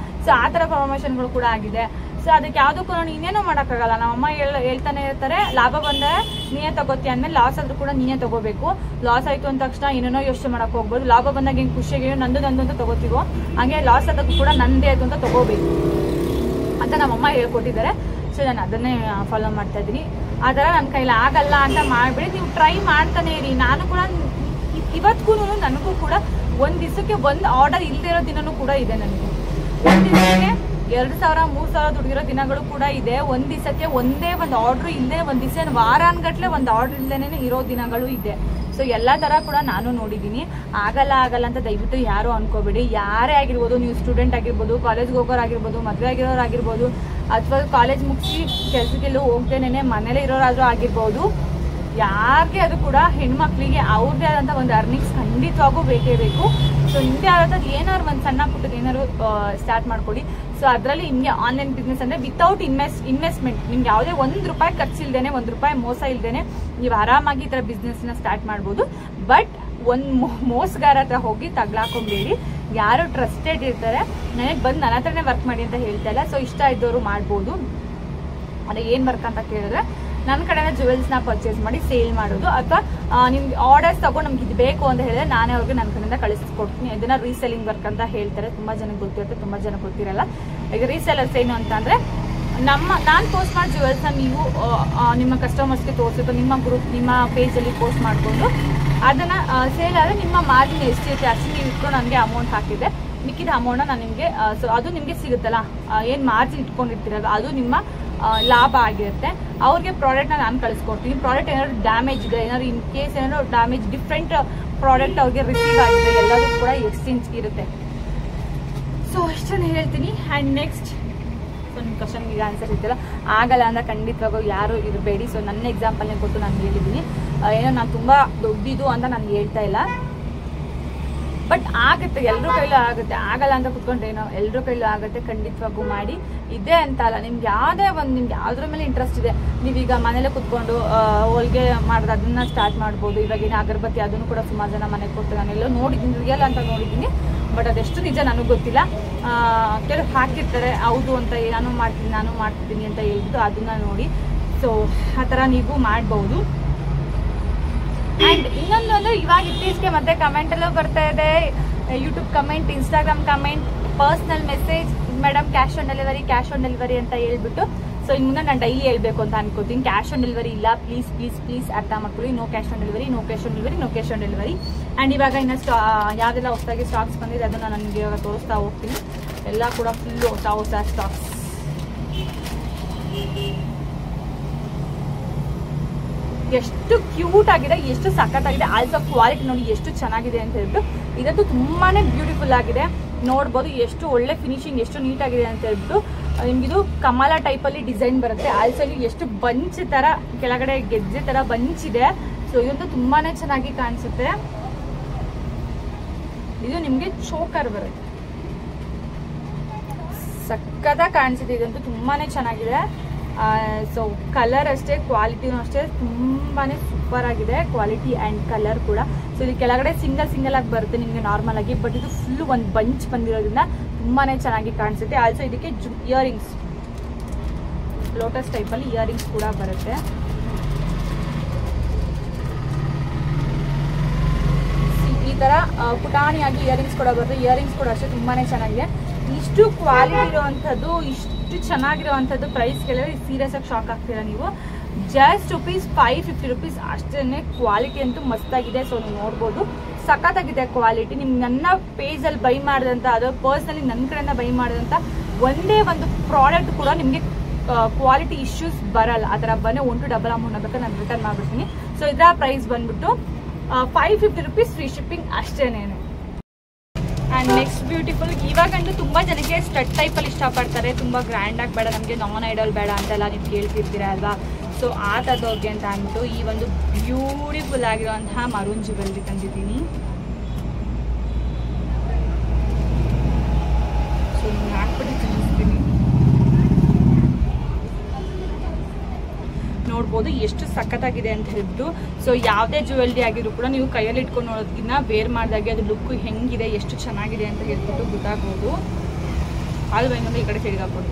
ಸೊ ಆ ಥರ ಪ್ರಮೋಷನ್ಗಳು ಕೂಡ ಆಗಿದೆ. ಸೊ ಅದಕ್ಕೆ ಯಾವುದಕ್ಕೂ ನಾನು ಇನ್ನೇನೋ ಮಾಡೋಕ್ಕಾಗಲ್ಲ. ನಮ್ಮಮ್ಮ ಹೇಳ್ತಾನೆ ಇರ್ತಾರೆ, ಲಾಭ ಬಂದರೆ ನೀನೇ ತಗೋತೀಯ ಅಂದಮೇಲೆ ಲಾಸ್ ಆದರೂ ಕೂಡ ನೀನೇ ತಗೋಬೇಕು. ಲಾಸ್ ಆಯಿತು ಅಂದ ತಕ್ಷಣ ಏನೇನೋ ಯೋಚನೆ ಮಾಡೋಕೆ ಹೋಗ್ಬೋದು. ಲಾಭ ಬಂದಾಗ ಹೆಂಗೆ ಖುಷಿಯಾಗಿ ನಂದು ಅಂತ ತಗೋತೀವೋ ಹಾಗೆ ಲಾಸ್ ಆದಕ್ಕೂ ಕೂಡ ನಂದೇ ಅದು ಅಂತ ತಗೋಬೇಕು ಅಂತ ನಮ್ಮಮ್ಮ ಹೇಳ್ಕೊಟ್ಟಿದ್ದಾರೆ. ಸೊ ನಾನು ಅದನ್ನೇ ಫಾಲೋ ಮಾಡ್ತಾ ಇದ್ದೀನಿ. ಆ ಥರ ನನ್ನ ಕೈಲಿ ಆಗಲ್ಲ ಅಂತ ಮಾಡಿಬಿಡಿ, ನೀವು ಟ್ರೈ ಮಾಡ್ತಾನೆ ಇರಿ. ನಾನು ಕೂಡ ಇವತ್ತಿಗೂ ನನಗೂ ಕೂಡ ಒಂದು ದಿವಸಕ್ಕೆ ಒಂದು ಆರ್ಡರ್ ಇಲ್ಲದೆ ಇರೋ ದಿನನೂ ಕೂಡ ಇದೆ. ನನಗೆ ಒಂದು ದಿವಸಕ್ಕೆ 2,000 3,000 ದುಡಿದಿರೋ ದಿನಗಳು ಕೂಡ ಇದೆ. ಒಂದು ದಿವಸಕ್ಕೆ ಒಂದೇ ಒಂದು ಆರ್ಡ್ರು ಇಲ್ಲದೆ, ಒಂದು ದಿವಸ ವಾರಾನ್ಗಟ್ಲೆ ಒಂದು ಆರ್ಡ್ರ್ ಇಲ್ಲದೇನೆ ಇರೋ ದಿನಗಳು ಇದೆ. ಸೊ ಎಲ್ಲ ಥರ ಕೂಡ ನಾನು ನೋಡಿದ್ದೀನಿ. ಆಗಲ್ಲ ಅಂತ ದಯವಿಟ್ಟು ಯಾರು ಅನ್ಕೋಬೇಡಿ. ಯಾರೇ ಆಗಿರ್ಬೋದು, ನೀವು ಸ್ಟೂಡೆಂಟ್ ಆಗಿರ್ಬೋದು, ಕಾಲೇಜ್ಗೆ ಹೋಗೋರಾಗಿರ್ಬೋದು, ಮದುವೆ ಆಗಿರೋರಾಗಿರ್ಬೋದು, ಅಥವಾ ಕಾಲೇಜ್ ಮುಗಿಸಿ ಕೆಲಸಕ್ಕೆಲ್ಲೂ ಹೋಗ್ದೇನೆ ಮನೇಲೇ ಇರೋರಾದ್ರೂ ಆಗಿರ್ಬೋದು, ಯಾರಿಗೆ ಅದು ಕೂಡ ಹೆಣ್ಮಕ್ಳಿಗೆ ಅವ್ರದ್ದೇ ಆದಂಥ ಒಂದು ಅರ್ನಿಂಗ್ಸ್ ಖಂಡಿತವಾಗೂ ಬೇಕೇ ಬೇಕು. ಸೊ ನಿಮ್ಮದೇ ಆದಂಥದ್ದು ಏನಾದ್ರು ಒಂದು ಸಣ್ಣ ಪುಟ್ಟದ್ದು ಏನಾದ್ರು ಸ್ಟಾರ್ಟ್ ಮಾಡ್ಕೊಳ್ಳಿ. ಸೊ ಅದರಲ್ಲಿ ನಿಮಗೆ ಆನ್ಲೈನ್ ಬಿಸ್ನೆಸ್ ಅಂದರೆ ವಿತೌಟ್ ಇನ್ವೆಸ್ಟ್ಮೆಂಟ್, ನಿಮ್ಗೆ ಯಾವುದೇ ₹1 ಖರ್ಚಿಲ್ದೇನೆ, ₹1 ಮೋಸ ಇಲ್ದೇನೆ ನೀವು ಆರಾಮಾಗಿ ಈ ಥರ ಬಿಸ್ನೆಸ್ನ ಸ್ಟಾರ್ಟ್ ಮಾಡ್ಬೋದು. ಬಟ್ ಒಂದು ಮೋಸಗಾರ ಹತ್ರ ಹೋಗಿ ತಗ್ಲಾಕೊಂಬೇಡಿ. ಯಾರು ಟ್ರಸ್ಟೆಡ್ ಇರ್ತಾರೆ, ನನಗೆ ಬಂದು ನನ್ನ ಹತ್ರನೇ ವರ್ಕ್ ಮಾಡಿ ಅಂತ ಹೇಳ್ತಾ ಇಲ್ಲ. ಸೊ ಇಷ್ಟ ಇದ್ದವರು ಮಾಡ್ಬೋದು. ಅದೇ ಏನು ವರ್ಕ್ ಅಂತ ಕೇಳಿದ್ರೆ ನನ್ನ ಕಡೆನೇ ಜುವೆಲ್ಸ್ನ ಪರ್ಚೇಸ್ ಮಾಡಿ ಸೇಲ್ ಮಾಡೋದು, ಅಥವಾ ನಿಮ್ಗೆ ಆರ್ಡರ್ಸ್ ತಗೊಂಡು ನಮ್ಗೆ ಇದು ಬೇಕು ಅಂತ ಹೇಳಿದ್ರೆ ನಾನೇ ಅವ್ರಿಗೆ ನನ್ನ ಕಡೆಯಿಂದ ಕಳಿಸ್ಕೊಡ್ತೀನಿ. ಇದನ್ನ ರೀಸೆಲ್ಲಿಂಗ್ ವರ್ಕ್ ಅಂತ ಹೇಳ್ತಾರೆ. ತುಂಬ ಜನಕ್ಕೆ ಗೊತ್ತಿರುತ್ತೆ, ತುಂಬ ಜನ ಗೊತ್ತಿರಲ್ಲ. ಈಗ ರೀಸೆಲ್ಲರ್ಸ್ ಏನು ಅಂತಂದರೆ, ನಾನು ಪೋಸ್ಟ್ ಮಾಡಿ ಜುವೆಲ್ಸ್ನ ನೀವು ನಿಮ್ಮ ಕಸ್ಟಮರ್ಸ್ಗೆ ತೋರಿಸಿದ್ದು ನಿಮ್ಮ ಗ್ರೂಪ್, ನಿಮ್ಮ ಪೇಜಲ್ಲಿ ಪೋಸ್ಟ್ ಮಾಡಿಕೊಂಡು ಅದನ್ನು ಸೇಲ್ ಆದರೆ ನಿಮ್ಮ ಮಾರ್ಜಿನ್ ಎಷ್ಟಿರುತ್ತೆ ಅಷ್ಟು ನೀವು ಇಟ್ಕೊಂಡು ನನಗೆ ಅಮೌಂಟ್ ಹಾಕಿದೆ, ಮಿಕ್ಕಿದ ಅಮೌಂಟ್ನ ನಾನು ನಿಮಗೆ ಸೊ ಅದು ನಿಮಗೆ ಸಿಗುತ್ತಲ್ಲ, ಏನು ಮಾರ್ಜಿನ್ ಇಟ್ಕೊಂಡಿರ್ತೀರಲ್ಲ ಅದು ನಿಮ್ಮ ಲಾಭ ಆಗಿರುತ್ತೆ. ಅವ್ರಿಗೆ ಪ್ರಾಡಕ್ಟ್ನ ನಾನು ಕಳಿಸ್ಕೊಡ್ತೀನಿ. ಪ್ರಾಡಕ್ಟ್ ಏನಾದ್ರು ಡ್ಯಾಮೇಜ್ ಇದೆ, ಏನಾದ್ರು ಇನ್ ಕೇಸ್ ಏನಾದ್ರು ಡ್ಯಾಮೇಜ್ ಡಿಫ್ರೆಂಟ್ ಪ್ರಾಡಕ್ಟ್ ಅವ್ರಿಗೆ ರಿಸೀವ್ ಆಗಿದೆ, ಎಲ್ಲದೂ ಕೂಡ ಎಕ್ಸ್ಚೇಂಜ್ ಇರುತ್ತೆ. ಸೊ ಇಷ್ಟನ್ನು ಹೇಳ್ತೀನಿ. ಆ್ಯಂಡ್ ನೆಕ್ಸ್ಟ್, ಸೊ ನಿಮ್ಮ ಕ್ವಶನ್ಗೆ ಆನ್ಸರ್ ಇದ್ದಲ್ಲ, ಆಗಲ್ಲ ಅಂತ ಖಂಡಿತವಾಗೂ ಯಾರು ಇರಬೇಡಿ. ಸೊ ನನ್ನ ಎಕ್ಸಾಂಪಲ್ನೇ ಕೊಟ್ಟು ನಾನು ಹೇಳಿದ್ದೀನಿ. ಏನೋ ನಾನು ತುಂಬ ದೊಡ್ಡದು ಅಂತ ನಾನು ಹೇಳ್ತಾ ಇಲ್ಲ, ಬಟ್ ಆಗುತ್ತೆ, ಎಲ್ಲರೂ ಕೈಲೂ ಆಗುತ್ತೆ. ಆಗಲ್ಲ ಅಂತ ಕುತ್ಕೊಂಡ್ರೇನೋ, ಎಲ್ಲರೂ ಕೈಲೂ ಆಗುತ್ತೆ. ಖಂಡಿತವಾಗೂ ಮಾಡಿ. ಇದೇ ಅಂತ ಅಲ್ಲ, ನಿಮ್ಗೆ ಯಾವುದೇ ಒಂದು, ನಿಮ್ಗೆ ಯಾವುದ್ರ ಮೇಲೆ ಇಂಟ್ರೆಸ್ಟ್ ಇದೆ, ನೀವೀಗ ಮನೇಲೆ ಕುತ್ಕೊಂಡು ಹೋಳಿಗೆ ಮಾಡೋದು ಅದನ್ನ ಸ್ಟಾರ್ಟ್ ಮಾಡ್ಬೋದು. ಇವಾಗಿನ ಅಗರಬತ್ತಿ ಅದನ್ನು ಕೂಡ ಸುಮಾರು ಜನ ಮನೆಗೆ ಕೊಡ್ತಾರೆ. ನಾನೆಲ್ಲೋ ನೋಡಿದ್ದೀನಿ, ರಿಯಲ್ ಅಂತ ನೋಡಿದ್ದೀನಿ, ಬಟ್ ಅದೆಷ್ಟು ನಿಜ ನನಗೆ ಗೊತ್ತಿಲ್ಲ. ಕೆಲವು ಹಾಕಿರ್ತಾರೆ ಹೌದು ಅಂತ, ನಾನು ಮಾಡ್ತಿದ್ದೀನಿ ಅಂತ ಹೇಳ್ಬಿಟ್ಟು ಅದನ್ನ ನೋಡಿ. ಸೊ ಆ ಥರ ನೀವು ಮಾಡ್ಬೋದು. ಆ್ಯಂಡ್ ಇನ್ನೊಂದು ಅಂದರೆ, ಇವಾಗ ಇತ್ತೀಚೆಗೆ ಮತ್ತೆ ಕಮೆಂಟಲ್ಲೂ ಬರ್ತಾ ಇದೆ, YouTube comment, Instagram comment, personal message, madam cash on delivery ಅಂತ ಹೇಳ್ಬಿಟ್ಟು. ಸೊ ಇನ್ನು ಮುಂದೆ ನಾನು ಡೈಲಿ ಹೇಳ್ಬೇಕು ಅಂತ ಅನ್ಕೋತೀನಿ, ಕ್ಯಾಶ್ ಆನ್ ಡೆಲಿವರಿ ಇಲ್ಲ, ಪ್ಲೀಸ್ ಅರ್ಥ ಮಾಡ್ಕೊಳ್ಳಿ. No cash on delivery. And ಇವಾಗ ಇನ್ನು ಯಾವುದೆಲ್ಲ ಹೊಸದಾಗಿ ಸ್ಟಾಕ್ಸ್ ಬಂದಿದೆ ಅದನ್ನು ನನಗೆ ಇವಾಗ ತೋರಿಸ್ತಾ ಹೋಗ್ತೀನಿ. ಎಲ್ಲ ಕೂಡ ಫುಲ್ಲು ಹೊಸ ಸ್ಟಾಕ್ಸ್. ಎಷ್ಟು ಕ್ಯೂಟ್ ಆಗಿದೆ, ಎಷ್ಟು ಸಖತ್ತಾಗಿದೆ. ಆಲ್ಸೋ ಕ್ವಾಲಿಟಿ ನೋಡಿ ಎಷ್ಟು ಚೆನ್ನಾಗಿದೆ ಅಂತ ಹೇಳ್ಬಿಟ್ಟು. ಇದಂತೂ ತುಂಬಾ ಬ್ಯೂಟಿಫುಲ್ ಆಗಿದೆ, ನೋಡ್ಬೋದು ಎಷ್ಟು ಒಳ್ಳೆ ಫಿನಿಶಿಂಗ್, ಎಷ್ಟು ನೀಟಾಗಿದೆ ಅಂತ ಹೇಳ್ಬಿಟ್ಟು. ನಿಮಗಿದು ಕಮಲ ಟೈಪಲ್ಲಿ ಡಿಸೈನ್ ಬರುತ್ತೆ. ಆಲ್ಸೋ ಇಲ್ಲಿ ಎಷ್ಟು ಬಂಚ್ ಥರ ಕೆಳಗಡೆ ಗೆಜ್ಜೆ ಥರ ಬಂಚ್ ಇದೆ. ಸೊ ಇದಂತೂ ತುಂಬಾ ಚೆನ್ನಾಗಿ ಕಾಣಿಸುತ್ತೆ. ಇದು ನಿಮಗೆ ಚೋಕರ್ ಬರುತ್ತೆ, ಸಖತ್ತಾಗಿ ಕಾಣಿಸುತ್ತೆ. ಇದಂತೂ ತುಂಬಾ ಚೆನ್ನಾಗಿದೆ. ಸೊ ಕಲರ್ ಅಷ್ಟೇ, ಕ್ವಾಲಿಟಿನೂ ಅಷ್ಟೇ ತುಂಬಾ ಸೂಪರ್ ಆಗಿದೆ, ಕ್ವಾಲಿಟಿ ಆ್ಯಂಡ್ ಕಲರ್ ಕೂಡ. ಸೊ ಇಲ್ಲಿ ಕೆಳಗಡೆ ಸಿಂಗಲ್ ಆಗಿ ಬರುತ್ತೆ ನಿಮಗೆ ನಾರ್ಮಲ್ ಆಗಿ, ಬಟ್ ಇದು ಫುಲ್ ಒಂದು ಬಂಚ್ ಬಂದಿರೋದ್ರಿಂದ ತುಂಬಾ ಚೆನ್ನಾಗಿ ಕಾಣಿಸುತ್ತೆ. ಆಲ್ಸೋ ಇದಕ್ಕೆ ಇಯರಿಂಗ್ಸ್, ಲೋಟಸ್ ಟೈಪಲ್ಲಿ ಇಯರಿಂಗ್ಸ್ ಕೂಡ ಬರುತ್ತೆ. ಈ ಥರ ಪುಟಾಣಿಯಾಗಿ ಇಯರಿಂಗ್ಸ್ ಕೂಡ ಬರುತ್ತೆ. ಇಯರಿಂಗ್ಸ್ ಕೂಡ ಅಷ್ಟೇ ತುಂಬಾ ಚೆನ್ನಾಗಿದೆ. ಇಷ್ಟು ಕ್ವಾಲಿಟಿ ಇರುವಂಥದ್ದು, ಇಷ್ಟು ಚೆನ್ನಾಗಿರುವಂಥದ್ದು ಪ್ರೈಸ್ ಕೇಳಿದ್ರೆ ಸೀರಿಯಸ್ ಆಗಿ ಶಾಕ್ ಆಗ್ತೀರಾ ನೀವು. ಜಸ್ಟ್ ₹550 ಅಷ್ಟೇ. ಕ್ವಾಲಿಟಿ ಅಂತೂ ಮಸ್ತಾಗಿದೆ. ಸೊ ನೀವು ನೋಡ್ಬೋದು, ಸಖತ್ತಾಗಿದೆ ಕ್ವಾಲಿಟಿ. ನಿಮ್ಗೆ ನನ್ನ ಪೇಜಲ್ಲಿ ಬೈ ಮಾಡಿದಂಥ, ಅದು ಪರ್ಸ್ನಲಿ ನನ್ನ ಕಡೆಯಿಂದ ಬೈ ಮಾಡಿದಂಥ ಒಂದೇ ಒಂದು ಪ್ರಾಡಕ್ಟ್ ಕೂಡ ನಿಮಗೆ ಕ್ವಾಲಿಟಿ ಇಶ್ಯೂಸ್ ಬರಲ್ಲ. ಆ ಥರ ಬಂದರೆ 1 to ಡಬಲ್ ಅಮೌಂಟ್ ಆಗಬೇಕು, ನಾನು ರಿಟರ್ನ್ ಮಾಡಿಬಿಡ್ತೀನಿ. ಸೊ ಇದರ ಪ್ರೈಸ್ ಬಂದ್ಬಿಟ್ಟು ₹550 ಫ್ರೀ ಶಿಪ್ಪಿಂಗ್ ಅಷ್ಟೇನೆ. ಆ್ಯಂಡ್ ನೆಕ್ಸ್ಟ್ ಬ್ಯೂಟಿಫುಲ್, ಇವಾಗಂತೂ ತುಂಬ ಜನಕ್ಕೆ ಸ್ಟಡ್ ಟೈಪಲ್ಲಿ ಇಷ್ಟಪಡ್ತಾರೆ. ತುಂಬ ಗ್ರ್ಯಾಂಡಾಗಿ ಬೇಡ, ನಮಗೆ ನಾನ್ ಐಡಲ್ ಬೇಡ ಅಂತೆಲ್ಲ ನೀವು ಕೇಳ್ತಿರ್ತೀರ ಅಲ್ವಾ. ಸೊ ಆ ಥರದವ್ರಿಗೆ ಅಂತ ಅಂದ್ಬಿಟ್ಟು ಈ ಒಂದು ಬ್ಯೂಟಿಫುಲ್ ಆಗಿರುವಂತಹ ಮರೂನ್ ಜ್ಯುವೆಲ್ರಿ ತಂದಿದ್ದೀನಿ. ಸೊ ನಿಮ್ಗೆ ಹಾಕ್ಬಿಟ್ಟು ತಿಳಿಸ್ತೀನಿ, ನೋಡ್ಬೋದು ಎಷ್ಟು ಸಖತ್ತಾಗಿದೆ ಅಂತ ಹೇಳ್ಬಿಟ್ಟು. ಸೊ ಯಾವುದೇ ಜ್ಯುವೆಲ್ರಿ ಆಗಿದ್ರು ಕೂಡ ನೀವು ಕೈಯಲ್ಲಿ ಇಟ್ಕೊಂಡು ನೋಡೋದಕ್ಕಿಂತ ವೇರ್ ಮಾಡಿದಾಗೆ ಅದು ಲುಕ್ ಹೆಂಗಿದೆ, ಎಷ್ಟು ಚೆನ್ನಾಗಿದೆ ಅಂತ ಹೇಳ್ಬಿಟ್ಟು ಗೊತ್ತಾಗ್ಬೋದು. ಅದು ಇನ್ನೊಂದು ಈ ಕಡೆ ಸೈಡ್ಗೆ ಹಾಕ್ಬೋದು.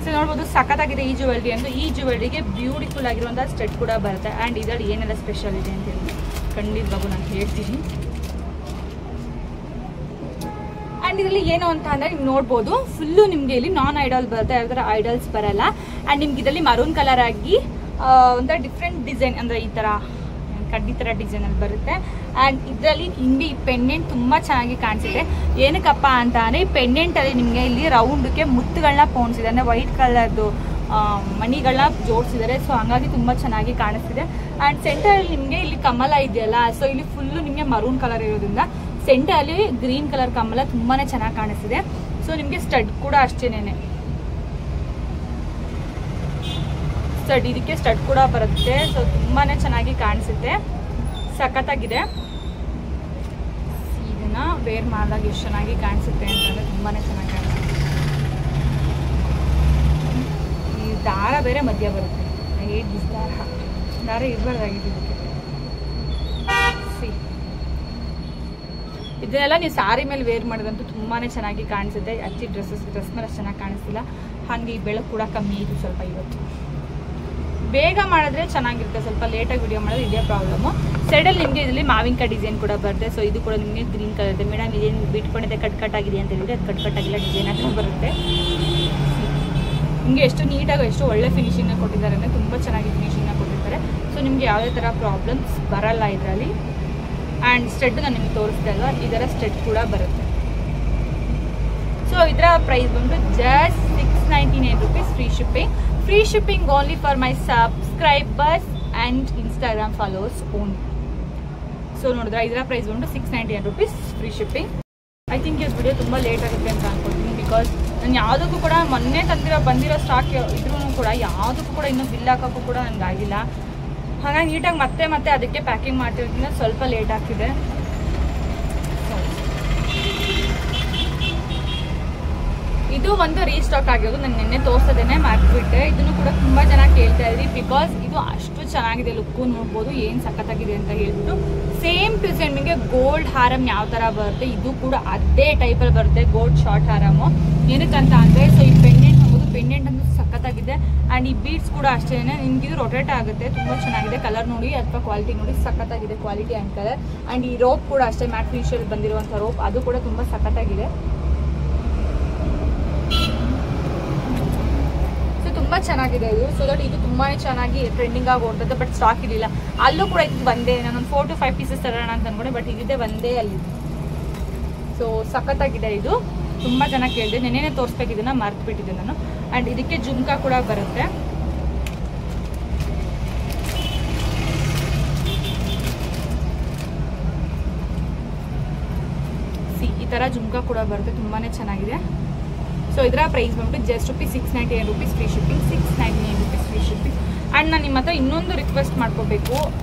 ಸೊ ನೋಡ್ಬೋದು ಸಖತ್ತಾಗಿದೆ ಈ ಜ್ಯುವೆಲ್ರಿ ಅಂತ. ಈ ಜ್ಯುವೆಲ್ರಿಗೆ ಬ್ಯೂಟಿಫುಲ್ ಆಗಿರುವಂಥ ಸ್ಟೆಡ್ ಕೂಡ ಬರುತ್ತೆ. ಆ್ಯಂಡ್ ಇದರಲ್ಲಿ ಏನೆಲ್ಲ ಸ್ಪೆಷಲ್ ಇದೆ ಅಂತ ಹೇಳಿ ಖಂಡಿತವಾಗೂ ನಾನು ಹೇಳ್ತೀನಿ. ಆ್ಯಂಡ್ ಇದರಲ್ಲಿ ಏನು ಅಂತ ಅಂದರೆ ನೀವು ನೋಡ್ಬೋದು, ಫುಲ್ಲು ನಿಮಗೆ ಇಲ್ಲಿ ನಾನ್ ಐಡಲ್ ಬರುತ್ತೆ, ಯಾವ್ದಾರ ಐಡಲ್ಸ್ ಬರಲ್ಲ. ಆ್ಯಂಡ್ ನಿಮ್ಗೆ ಇದರಲ್ಲಿ ಮರೂನ್ ಕಲರ್ ಆಗಿ ಒಂಥರ ಡಿಫ್ರೆಂಟ್ ಡಿಸೈನ್, ಅಂದರೆ ಈ ಥರ ಕಡ್ಡಿ ಥರ ಡಿಸೈನಲ್ಲಿ ಬರುತ್ತೆ. ಆ್ಯಂಡ್ ಇದರಲ್ಲಿ ನಿಮಗೆ ಈ ಪೆಂಡೆಂಟ್ ತುಂಬ ಚೆನ್ನಾಗಿ ಕಾಣಿಸಿದೆ. ಏನಕ್ಕಪ್ಪ ಅಂತ ಅಂದರೆ ಈ ಪೆಂಡೆಂಟಲ್ಲಿ ನಿಮಗೆ ಇಲ್ಲಿ ರೌಂಡಕ್ಕೆ ಮುತ್ತುಗಳನ್ನ ಪೋಣಿಸಿದೆ, ಅಂದರೆ ವೈಟ್ ಕಲರ್ದು ಮಣಿಗಳನ್ನ ಜೋಡಿಸಿದ್ದಾರೆ. ಸೊ ಹಂಗಾಗಿ ತುಂಬ ಚೆನ್ನಾಗಿ ಕಾಣಿಸ್ತಿದೆ. ಆ್ಯಂಡ್ ಸೆಂಟರಲ್ಲಿ ನಿಮಗೆ ಇಲ್ಲಿ ಕಮಲ ಇದೆಯಲ್ಲ, ಸೊ ಇಲ್ಲಿ ಫುಲ್ಲು ನಿಮಗೆ ಮರೂನ್ ಕಲರ್ ಇರೋದ್ರಿಂದ ಸೆಂಟರಲ್ಲಿ ಗ್ರೀನ್ ಕಲರ್ ಕಮಲ ತುಂಬಾ ಚೆನ್ನಾಗಿ ಕಾಣಿಸ್ತಿದೆ. ಸೊ ನಿಮಗೆ ಸ್ಟಡ್ ಕೂಡ ಅಷ್ಟೇನೆ, ಸ್ಟಡ್ ಇದಕ್ಕೆ ಸ್ಟಡ್ ಕೂಡ ಬರುತ್ತೆ. ಸೊ ತುಂಬಾ ಚೆನ್ನಾಗಿ ಕಾಣಿಸುತ್ತೆ, ಸಖತ್ತಾಗಿದೆ. ಇದನ್ನ ವೇರ್ ಮಾಡಿದಾಗ ಎಷ್ಟು ಚೆನ್ನಾಗಿ ಕಾಣಿಸುತ್ತೆ ಅಂತಂದರೆ ತುಂಬಾ ಚೆನ್ನಾಗಿ ಕಾಣಿಸುತ್ತೆ. ಈ ದಾರ ಬೇರೆ ಮಧ್ಯ ಬರುತ್ತೆ, ದಾರ ಇರಬಾರ್ದಾಗಿದೆ ಇದಕ್ಕೆ. ಇದನ್ನೆಲ್ಲ ನೀವು ಸಾರಿ ಮೇಲೆ ವೇರ್ ಮಾಡೋದಂತೂ ತುಂಬಾ ಚೆನ್ನಾಗಿ ಕಾಣಿಸುತ್ತೆ. ಅಚ್ಚಿ ಡ್ರೆಸ್ ಮೇಲೆ ಅಷ್ಟು ಚೆನ್ನಾಗಿ ಕಾಣಿಸ್ತಿಲ್ಲ. ಹಾಗೆ ಈ ಬೆಳಕು ಕೂಡ ಕಮ್ಮಿ ಇತ್ತು ಸ್ವಲ್ಪ ಇವತ್ತು. ಬೇಗ ಮಾಡಿದ್ರೆ ಚೆನ್ನಾಗಿರುತ್ತೆ, ಸ್ವಲ್ಪ ಲೇಟಾಗಿ ವಿಡಿಯೋ ಮಾಡಿದ್ರೆ ಇದೇ ಪ್ರಾಬ್ಲಮ್ಮು. ಸೈಡಲ್ಲಿ ನಿಮಗೆ ಇದರಲ್ಲಿ ಮಾವಿನಕಾಯಿ ಡಿಸೈನ್ ಕೂಡ ಬರುತ್ತೆ. ಸೊ ಇದು ಕೂಡ ನಿಮಗೆ ಗ್ರೀನ್ ಕಲರ್ ಇದೆ. ಮೇಡಮ್ ಇದೇನು ಬಿಟ್ಕೊಂಡಿದೆ ಕಟ್ ಆಗಿದೆ ಅಂತ ಹೇಳಿದ್ರೆ ಅದು ಕಟ್ ಆಗಿಲ್ಲ, ಡಿಸೈನ್ ಆಗಿ ಬರುತ್ತೆ. ನಿಮಗೆ ಎಷ್ಟು ನೀಟಾಗಿ ಎಷ್ಟು ಒಳ್ಳೆ ಫಿನಿಶಿಂಗ್ನ ಕೊಟ್ಟಿದ್ದಾರೆ ಅಂದರೆ ತುಂಬ ಚೆನ್ನಾಗಿ ಫಿನಿಶಿಂಗ್ನ ಕೊಟ್ಟಿರ್ತಾರೆ. ಸೊ ನಿಮಗೆ ಯಾವುದೇ ಥರ ಪ್ರಾಬ್ಲಮ್ಸ್ ಬರಲ್ಲ ಇದರಲ್ಲಿ. ಆ್ಯಂಡ್ ಸ್ಟೆಡ್ ನಾನು ನಿಮಗೆ ತೋರಿಸ್ದೆ ಅಲ್ವಾ, ಇದರ ಸ್ಟೆಡ್ ಕೂಡ ಬರುತ್ತೆ. ಸೊ ಇದರ ಪ್ರೈಸ್ ಬಂದು just ₹699 free shipping. Free shipping only for my subscribers and Instagram followers only. So ನೋಡಿದ್ರೆ ಇದರ ಪ್ರೈಸ್ ಬಂದು ₹699 ಫ್ರೀ ಶಿಪ್ಪಿಂಗ್. ಐ ಥಿಂಕ್ ಈ ವಿಡಿಯೋ ತುಂಬ ಲೇಟ್ ಆಗುತ್ತೆ ಅಂತ ಅನ್ಕೊಳ್ತೀನಿ. ಬಿಕಾಸ್ ನಾನು ಯಾವುದಕ್ಕೂ ಕೂಡ ಮೊನ್ನೆ ಬಂದಿರೋ ಸ್ಟಾಕ್ ಇದ್ರೂ ಕೂಡ ಯಾವುದಕ್ಕೂ ಕೂಡ ಇನ್ನೂ ಬಿಲ್ ಹಾಕೋಕ್ಕೂ ಕೂಡ ನನಗಾಗಿಲ್ಲ. ಹಾಗಾಗಿ ನೀಟಾಗಿ ಮತ್ತೆ ಅದಕ್ಕೆ ಪ್ಯಾಕಿಂಗ್ ಮಾಡ್ತಿರೋದ್ರಿಂದ ಸ್ವಲ್ಪ ಲೇಟ್ ಆಗ್ತಿದೆ. ಇದು ಒಂದು ರೀಸ್ಟಾಕ್ ಆಗಿರೋದು, ನಾನು ನಿನ್ನೆ ತೋರಿಸೋದೇನೆ ಮರ್ತ್ಬಿಟ್ಟೆ. ಇದನ್ನು ಕೂಡ ತುಂಬ ಜನ ಕೇಳ್ತಾ ಇದ್ರಿ, ಬಿಕಾಸ್ ಇದು ಅಷ್ಟು ಚೆನ್ನಾಗಿದೆ. ಲುಕ್ಕು ನೋಡ್ಬೋದು ಏನು ಸಖತ್ತಾಗಿದೆ ಅಂತ ಹೇಳ್ಬಿಟ್ಟು. ಸೇಮ್ ಟು ಸೇಮ್ ನಿಮಗೆ ಗೋಲ್ಡ್ ಹಾರಮ್ ಯಾವ ಥರ ಬರುತ್ತೆ, ಇದು ಕೂಡ ಅದೇ ಟೈಪಲ್ಲಿ ಬರುತ್ತೆ, ಗೋಲ್ಡ್ ಶಾರ್ಟ್ ಹಾರಮು. ಏನಕ್ಕಂತ ಅಂದರೆ ಸೊ ಈ ಪೆಂಡೆಂಟ್ ನೋಡ್ಬೋದು, ಪೆಂಡೆಂಟ್ ಅಂತೂ ಸಖತ್ತಾಗಿದೆ. ಆ್ಯಂಡ್ ಈ ಬೀಡ್ಸ್ ಕೂಡ ಅಷ್ಟೇ, ನಿಮ್ಗೆ ಇದು ರೊಟೇಟ್ ಆಗುತ್ತೆ, ತುಂಬ ಚೆನ್ನಾಗಿದೆ. ಕಲರ್ ನೋಡಿ ಅಥವಾ ಕ್ವಾಲಿಟಿ ನೋಡಿ, ಸಖತ್ತಾಗಿದೆ ಕ್ವಾಲಿಟಿ ಆ್ಯಂಡ್ ಕಲರ್. ಆ್ಯಂಡ್ ಈ ರೋಪ್ ಕೂಡ ಅಷ್ಟೇ, ಮ್ಯಾಟ್ ಫಿನಿಶಲ್ಲಿ ಬಂದಿರುವಂಥ ರೋಪ್, ಅದು ಕೂಡ ತುಂಬ ಸಖತ್ತಾಗಿದೆ. ತುಂಬ ಚೆನ್ನಾಗಿದೆ ಇದು. ಸೊ ದಟ್ ಇದು ತುಂಬಾ ಚೆನ್ನಾಗಿ ಟ್ರೆಂಡಿಂಗ್ ಆಗಿ ಓಡ್ತದೆ. ಬಟ್ ಸ್ಟಾಕ್ ಇರಲಿಲ್ಲ, ಅಲ್ಲೂ ಕೂಡ ಇದು ಬಂದೇ. ನಾನೊಂದು 4 to 5 ಪೀಸಸ್ ತರೋಣ ಅಂತ ಅನ್ಕೊಂಡೆ, ಬಟ್ ಇದಿದೆ ಒಂದೇ ಅಲ್ಲಿ. ಸೊ ಸಖತ್ತಾಗಿದೆ ಇದು, ತುಂಬ ಜನ ಕೇಳಿದೆ. ನೆನ್ನೆನೇ ತೋರಿಸ್ಬೇಕು, ಇದನ್ನ ಮರ್ತ್ಬಿಟ್ಟಿದ್ದೆ ನಾನು. ಆ್ಯಂಡ್ ಇದಕ್ಕೆ ಜುಮ್ಕಾ ಕೂಡ ಬರುತ್ತೆ. ಈ ಥರ ಜುಮ್ಕಾ ಕೂಡ ಬರುತ್ತೆ, ತುಂಬಾ ಚೆನ್ನಾಗಿದೆ. ಸೊ ಇದರ ಪ್ರೈಸ್ ಬಂದ್ಬಿಟ್ಟು just ₹699 free shipping. ₹699 free shipping. And ನಾನು ನಿಮ್ಮ ಹತ್ರ ಇನ್ನೊಂದು ರಿಕ್ವೆಸ್ಟ್ ಮಾಡ್ಕೋಬೇಕು.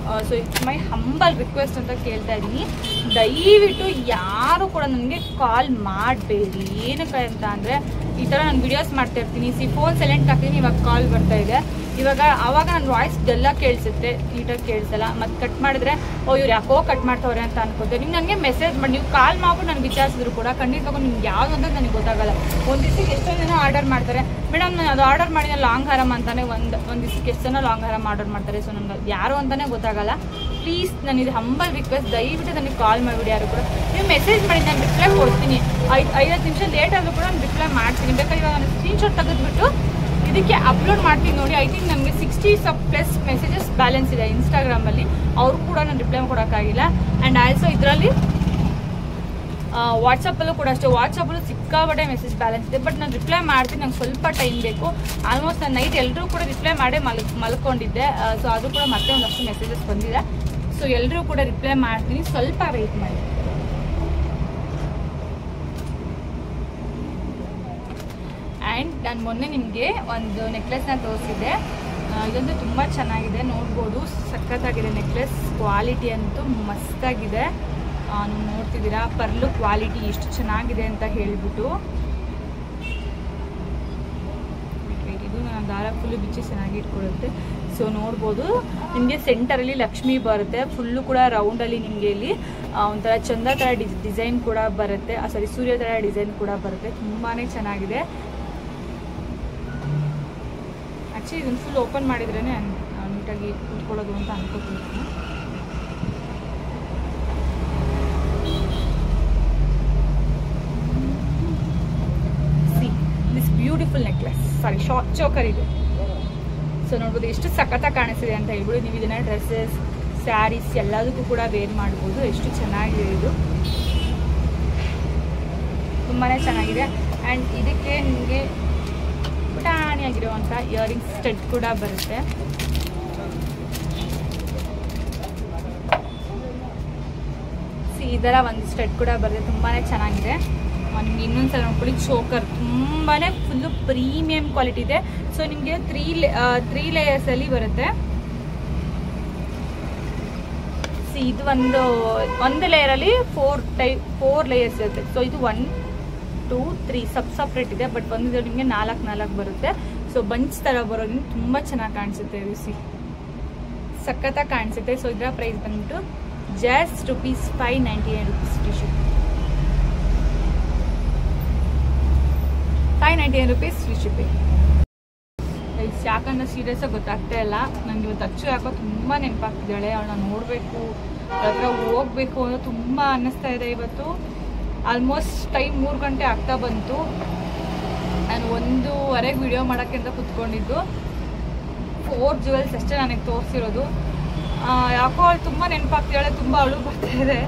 So it's my humble request ಅಂತ ಕೇಳ್ತಾ ಇದ್ದೀನಿ. ದಯವಿಟ್ಟು ಯಾರು ಕೂಡ ನನಗೆ ಕಾಲ್ ಮಾಡಬೇಡಿ. ಏನಕ್ಕೆ ಅಂತ ಅಂದರೆ ಈ ಥರ ನಾನು ವಿಡಿಯೋಸ್ ಮಾಡ್ತಾ ಇರ್ತೀನಿ, ಫೋನ್ ಸೈಲೆಂಟ್ ಹಾಕ್ತೀನಿ, ಇವಾಗ ಕಾಲ್ ಬರ್ತಾ ಇದೆ. ಆವಾಗ ನನ್ನ ವಾಯ್ಸ್ ಎಲ್ಲ ಕೇಳಿಸುತ್ತೆ, ನೀಟಾಗಿ ಕೇಳಿಸಲ್ಲ. ಮತ್ತು ಕಟ್ ಮಾಡಿದ್ರೆ ಇವ್ರು ಯಾಕೋ ಕಟ್ ಮಾಡ್ತವ್ರೆ ಅಂತ ಅನ್ಕೋತೆ. ನೀವು ನನಗೆ ಮೆಸೇಜ್ ಮಾಡಿ, ನೀವು ಕಾಲ್ ಮಾಡ್ಬಿಟ್ಟು ನನಗೆ ವಿಚಾರಿಸಿದ್ರು ಕೂಡ ಖಂಡಿತವಾಗೂ ನಿಮ್ಗೆ ಯಾವುದು ಅಂತ ನನಗೆ ಗೊತ್ತಾಗಲ್ಲ. ಒಂದು ದಿವಸಕ್ಕೆ ಎಷ್ಟೊಂದು ಜನ ಆರ್ಡರ್ ಮಾಡ್ತಾರೆ, ಮೇಡಮ್ ನಾನು ಅದು ಆರ್ಡರ್ ಮಾಡಿದ ಲಾಂಗ್ ಹಾರಮ್ ಅಂತಾನೆ ಒಂದು ದಿವಸಕ್ಕೆ ಎಷ್ಟು ಜನ ಲಾಂಗ್ ಹಾರಮ್ ಆರ್ಡರ್ ಮಾಡ್ತಾರೆ. ಸೊ ನನಗೆ ಯಾರು ಅಂತಲೇ ಗೊತ್ತಾಗಲ್ಲ. ಪ್ಲೀಸ್ ನನಗೆ ಹಂಬಲ್ ರಿಕ್ವೆಸ್ಟ್, ದಯವಿಟ್ಟು ನನಗೆ ಕಾಲ್ ಮಾಡಿಬಿಡಿ. ಯಾರು ಕೂಡ ನೀವು ಮೆಸೇಜ್ ಮಾಡಿ ನಾನು ರಿಪ್ಲೈ ಕೊಡ್ತೀನಿ. 5 ನಿಮಿಷ ಲೇಟ್ ಆದರೂ ಕೂಡ ನಾನು ರಿಪ್ಲೈ ಮಾಡ್ತೀನಿ. ಬೇಕಾದ್ರೆ ಇವಾಗ ನಾನು ಸ್ಕ್ರೀನ್ಶಾಟ್ ತೆಗೆದುಬಿಟ್ಟು ಇದಕ್ಕೆ ಅಪ್ಲೋಡ್ ಮಾಡ್ತೀನಿ ನೋಡಿ. ಐ ಥಿಂಕ್ ನನಗೆ 60+ ಮೆಸೇಜಸ್ ಬ್ಯಾಲೆನ್ಸ್ ಇದೆ ಇನ್ಸ್ಟಾಗ್ರಾಮಲ್ಲಿ. ಅವರು ಕೂಡ ನಾನು ರಿಪ್ಲೈ ಕೊಡೋಕ್ಕಾಗಿಲ್ಲ. ಆ್ಯಂಡ್ ಆಲ್ಸೋ ಇದರಲ್ಲಿ ವಾಟ್ಸಪ್ಪಲ್ಲೂ ಕೂಡ ಅಷ್ಟೇ, ವಾಟ್ಸಪ್ಪಲ್ಲೂ ಸಿಕ್ಕಾಬಟ್ಟೆ ಮೆಸೇಜ್ ಬ್ಯಾಲೆನ್ಸ್ ಇದೆ. ಬಟ್ ನಾನು ರಿಪ್ಲೈ ಮಾಡ್ತೀನಿ, ನಂಗೆ ಸ್ವಲ್ಪ ಟೈಮ್ ಬೇಕು. ಆಲ್ಮೋಸ್ಟ್ ನಾನು ನೈಟ್ ಎಲ್ಲರೂ ಕೂಡ ರಿಪ್ಲೈ ಮಾಡೇ ಮಲ್ಕೊಂಡಿದ್ದೆ. ಸೊ ಅದು ಕೂಡ ಮತ್ತೆ ಒಂದಷ್ಟು ಮೆಸೇಜಸ್ ಬಂದಿದೆ. ಸೊ ಎಲ್ಲರೂ ಕೂಡ ರಿಪ್ಲೈ ಮಾಡ್ತೀನಿ, ಸ್ವಲ್ಪ ವೆಯ್ಟ್ ಮಾಡಿ. ಆ್ಯಂಡ್ ನಾನು ಮೊನ್ನೆ ನಿಮಗೆ ಒಂದು ನೆಕ್ಲೆಸ್ನ ತೋರಿಸಿದ್ದೆ. ಇದಂತೂ ತುಂಬ ಚೆನ್ನಾಗಿದೆ, ನೋಡ್ಬೋದು. ಸಖತ್ತಾಗಿದೆ ನೆಕ್ಲೆಸ್, ಕ್ವಾಲಿಟಿ ಅಂತೂ ಮಸ್ತಾಗಿದೆ. ನೀವು ನೋಡ್ತಿದ್ದೀರಾ ಪರ್ಲು ಕ್ವಾಲಿಟಿ ಎಷ್ಟು ಚೆನ್ನಾಗಿದೆ ಅಂತ ಹೇಳ್ಬಿಟ್ಟು. ಇದು ನಾನು ದಾರ ಫುಲ್ಲು ಬಿಚ್ಚಿ ಚೆನ್ನಾಗಿ ಇಟ್ಕೊಳ್ಳುತ್ತೆ. ಸೊ ನೋಡ್ಬೋದು, ನಿಮಗೆ ಸೆಂಟರಲ್ಲಿ ಲಕ್ಷ್ಮಿ ಬರುತ್ತೆ, ಫುಲ್ಲು ಕೂಡ ರೌಂಡಲ್ಲಿ ನಿಮಗೆ ಇಲ್ಲಿ ಒಂಥರ ಚಂದ ಥರ ಡಿಸೈನ್ ಕೂಡ ಬರುತ್ತೆ. ಸಾರಿ, ಸೂರ್ಯ ಥರ ಡಿಸೈನ್ ಕೂಡ ಬರುತ್ತೆ. ತುಂಬಾ ಚೆನ್ನಾಗಿದೆ. ಆ್ಯಕ್ಚುಲಿ ಇದನ್ನು ಫುಲ್ ಓಪನ್ ಮಾಡಿದ್ರೇ ನೀಟಾಗಿ ಕೂತ್ಕೊಳ್ಳೋದು ಅಂತ ಅನ್ಕೋತೀನಿ. ಬ್ಯೂಟಿಫುಲ್ ನೆಕ್ಲೆಸ್, ಸಾರಿ ಚೋಕರ್ ಇದೆ. ಸೊ ನೋಡ್ಬೋದು ಎಷ್ಟು ಸಖತ್ತಾಗಿ ಕಾಣಿಸ್ತಿದೆ ಅಂತ ಹೇಳ್ಬಿಟ್ಟು. ನೀವು ಇದನ್ನ ಡ್ರೆಸ್ಸಸ್, ಸ್ಯಾರೀಸ್ ಎಲ್ಲದಕ್ಕೂ ಕೂಡ ವೇರ್ ಮಾಡ್ಬೋದು. ಎಷ್ಟು ಚೆನ್ನಾಗಿದೆ ಇದು, ತುಂಬಾ ಚೆನ್ನಾಗಿದೆ. ಆ್ಯಂಡ್ ಇದಕ್ಕೆ ನಿಮಗೆ ಪುಟಾಣಿಯಾಗಿರುವಂಥ ಇಯರಿಂಗ್ಸ್ ಸ್ಟಡ್ ಕೂಡ ಬರುತ್ತೆ. ಈ ಥರ ಒಂದು ಸ್ಟಡ್ ಕೂಡ ಬರುತ್ತೆ, ತುಂಬಾ ಚೆನ್ನಾಗಿದೆ. ನಿಮ್ಗೆ ಇನ್ನೊಂದ್ಸಲ ನೋಡ್ಕೊಳ್ಳಿ, ಚೋಕರ್ ತುಂಬಾ ಫುಲ್ಲು ಪ್ರೀಮಿಯಂ ಕ್ವಾಲಿಟಿ ಇದೆ. ಸೊ ನಿಮಗೆ 3 ಲೇಯರ್ಸಲ್ಲಿ ಬರುತ್ತೆ. ಇದು ಒಂದು ಲೇಯರಲ್ಲಿ 4 ಲೇಯರ್ಸ್ ಇರುತ್ತೆ. ಸೊ ಇದು 1, 2, 3 ಸಪ್ರೇಟ್ ಇದೆ. ಬಟ್ ಒಂದು ನಿಮಗೆ 4 ಬರುತ್ತೆ. ಸೊ ಬಂಚ್ ಥರ ಬರೋದ್ರಿಂದ ತುಂಬ ಚೆನ್ನಾಗಿ ಕಾಣಿಸುತ್ತೆ. ಸಿ ಸಖತ್ತಾಗಿ ಕಾಣಿಸುತ್ತೆ. ಸೊ ಇದರ ಪ್ರೈಸ್ ಬಂದ್ಬಿಟ್ಟು ಜಸ್ಟ್ ₹599 ಟಿಶ್ಯೂ. ₹599 free shipping. ಯಾಕಂದ್ರೆ ಸೀರಿಯಸ್ಸಾಗಿ ಗೊತ್ತಾಗ್ತಾ ಇಲ್ಲ ನನಗೆ. ಇವತ್ತು ಅಚ್ಚು ಯಾಕೋ ತುಂಬ ನೆನಪಾಗ್ತಿದ್ದಾಳೆ. ಅವಳನ್ನ ನೋಡಬೇಕು, ಹತ್ರ ಹೋಗ್ಬೇಕು ಅನ್ನೋ ತುಂಬ ಅನ್ನಿಸ್ತಾ ಇದೆ. ಇವತ್ತು ಆಲ್ಮೋಸ್ಟ್ ಟೈಮ್ 3 ಗಂಟೆ ಆಗ್ತಾ ಬಂತು. ನಾನು 1:30 ವಿಡಿಯೋ ಮಾಡೋಕ್ಕೆ ಅಂತ ಕೂತ್ಕೊಂಡಿದ್ದು. 4 ಜ್ಯುವೆಲ್ಸ್ ಅಷ್ಟೇ ನನಗೆ ತೋರಿಸಿರೋದು. ಯಾಕೋ ಅವಳು ತುಂಬ ನೆನಪಾಗ್ತಿದ್ದಾಳೆ, ತುಂಬ ಅಳು ಬರ್ತಾ ಇದೆ.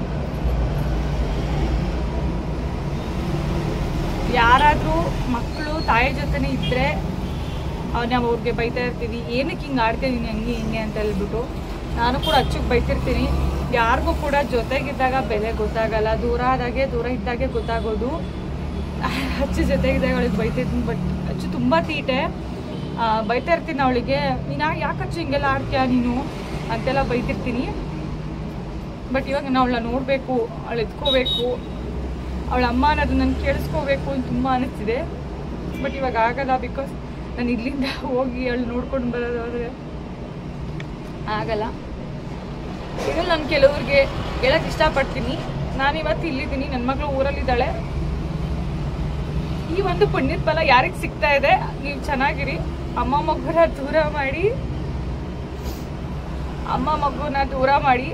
ಯಾರಾದರೂ ಮಕ್ಕಳು ತಾಯಿ ಜೊತೆನೇ ಇದ್ದರೆ ನಾವು ಅವ್ರಿಗೆ ಬೈತಾ ಇರ್ತೀವಿ, ಏನಕ್ಕೆ ಹಿಂಗೆ ಆಡ್ತಿದ್ದೀನಿ ಹಿಂಗೆ ಅಂತ ಹೇಳ್ಬಿಟ್ಟು. ನಾನು ಕೂಡ ಅಚ್ಚುಗೆ ಬೈತಿರ್ತೀನಿ. ಯಾರಿಗೂ ಕೂಡ ಜೊತೆಗಿದ್ದಾಗ ಬೆಲೆ ಗೊತ್ತಾಗಲ್ಲ, ದೂರ ಇದ್ದಾಗೆ ಗೊತ್ತಾಗೋದು. ಅಚ್ಚು ಜೊತೆಗಿದ್ದಾಗ ಅವಳಿಗೆ ಬೈತಿರ್ತೀನಿ. ಬಟ್ ಅಚ್ಚು ತುಂಬ ತೀಟೆ, ಬೈತಾ ಇರ್ತೀನಿ ಅವಳಿಗೆ, ನೀನು ಯಾಕೆ ಅಚ್ಚು ಹಿಂಗೆಲ್ಲ ಆಡ್ತೀಯ ನೀನು ಅಂತೆಲ್ಲ ಬೈತಿರ್ತೀನಿ. ಬಟ್ ಇವಾಗ ನಾನು ಅವಳನ್ನ ನೋಡಬೇಕು, ಅವಳು ಎತ್ಕೋಬೇಕು, ಅವಳ ಅಮ್ಮ ಅನ್ನೋದು ನಾನು ಕೇಳಿಸ್ಕೋಬೇಕು ಅಂತ ತುಂಬ ಅನ್ನಿಸ್ತಿದೆ. ಬಟ್ ಇವಾಗ ಆಗಲ್ಲ, ಬಿಕಾಸ್ ನಾನು ಇಲ್ಲಿಂದ ಹೋಗಿ ಅವಳು ನೋಡ್ಕೊಂಡು ಬರೋದಾದ್ರೆ ಆಗಲ್ಲ. ಇನ್ನು ನಾನು ಕೆಲವ್ರಿಗೆ ಹೇಳೋಕ್ಕೆ ಇಷ್ಟಪಡ್ತೀನಿ, ನಾನಿವತ್ತು ಇಲ್ಲಿದ್ದೀನಿ, ನನ್ನ ಮಗಳು ಊರಲ್ಲಿದ್ದಾಳೆ. ಈ ಒಂದು ಪುಣ್ಯದ ಫಲ ಯಾರಿಗೆ ಸಿಗ್ತಾ ಇದೆ, ನೀವು ಚೆನ್ನಾಗಿರಿ. ಅಮ್ಮ ಮಗುನ ದೂರ ಮಾಡಿ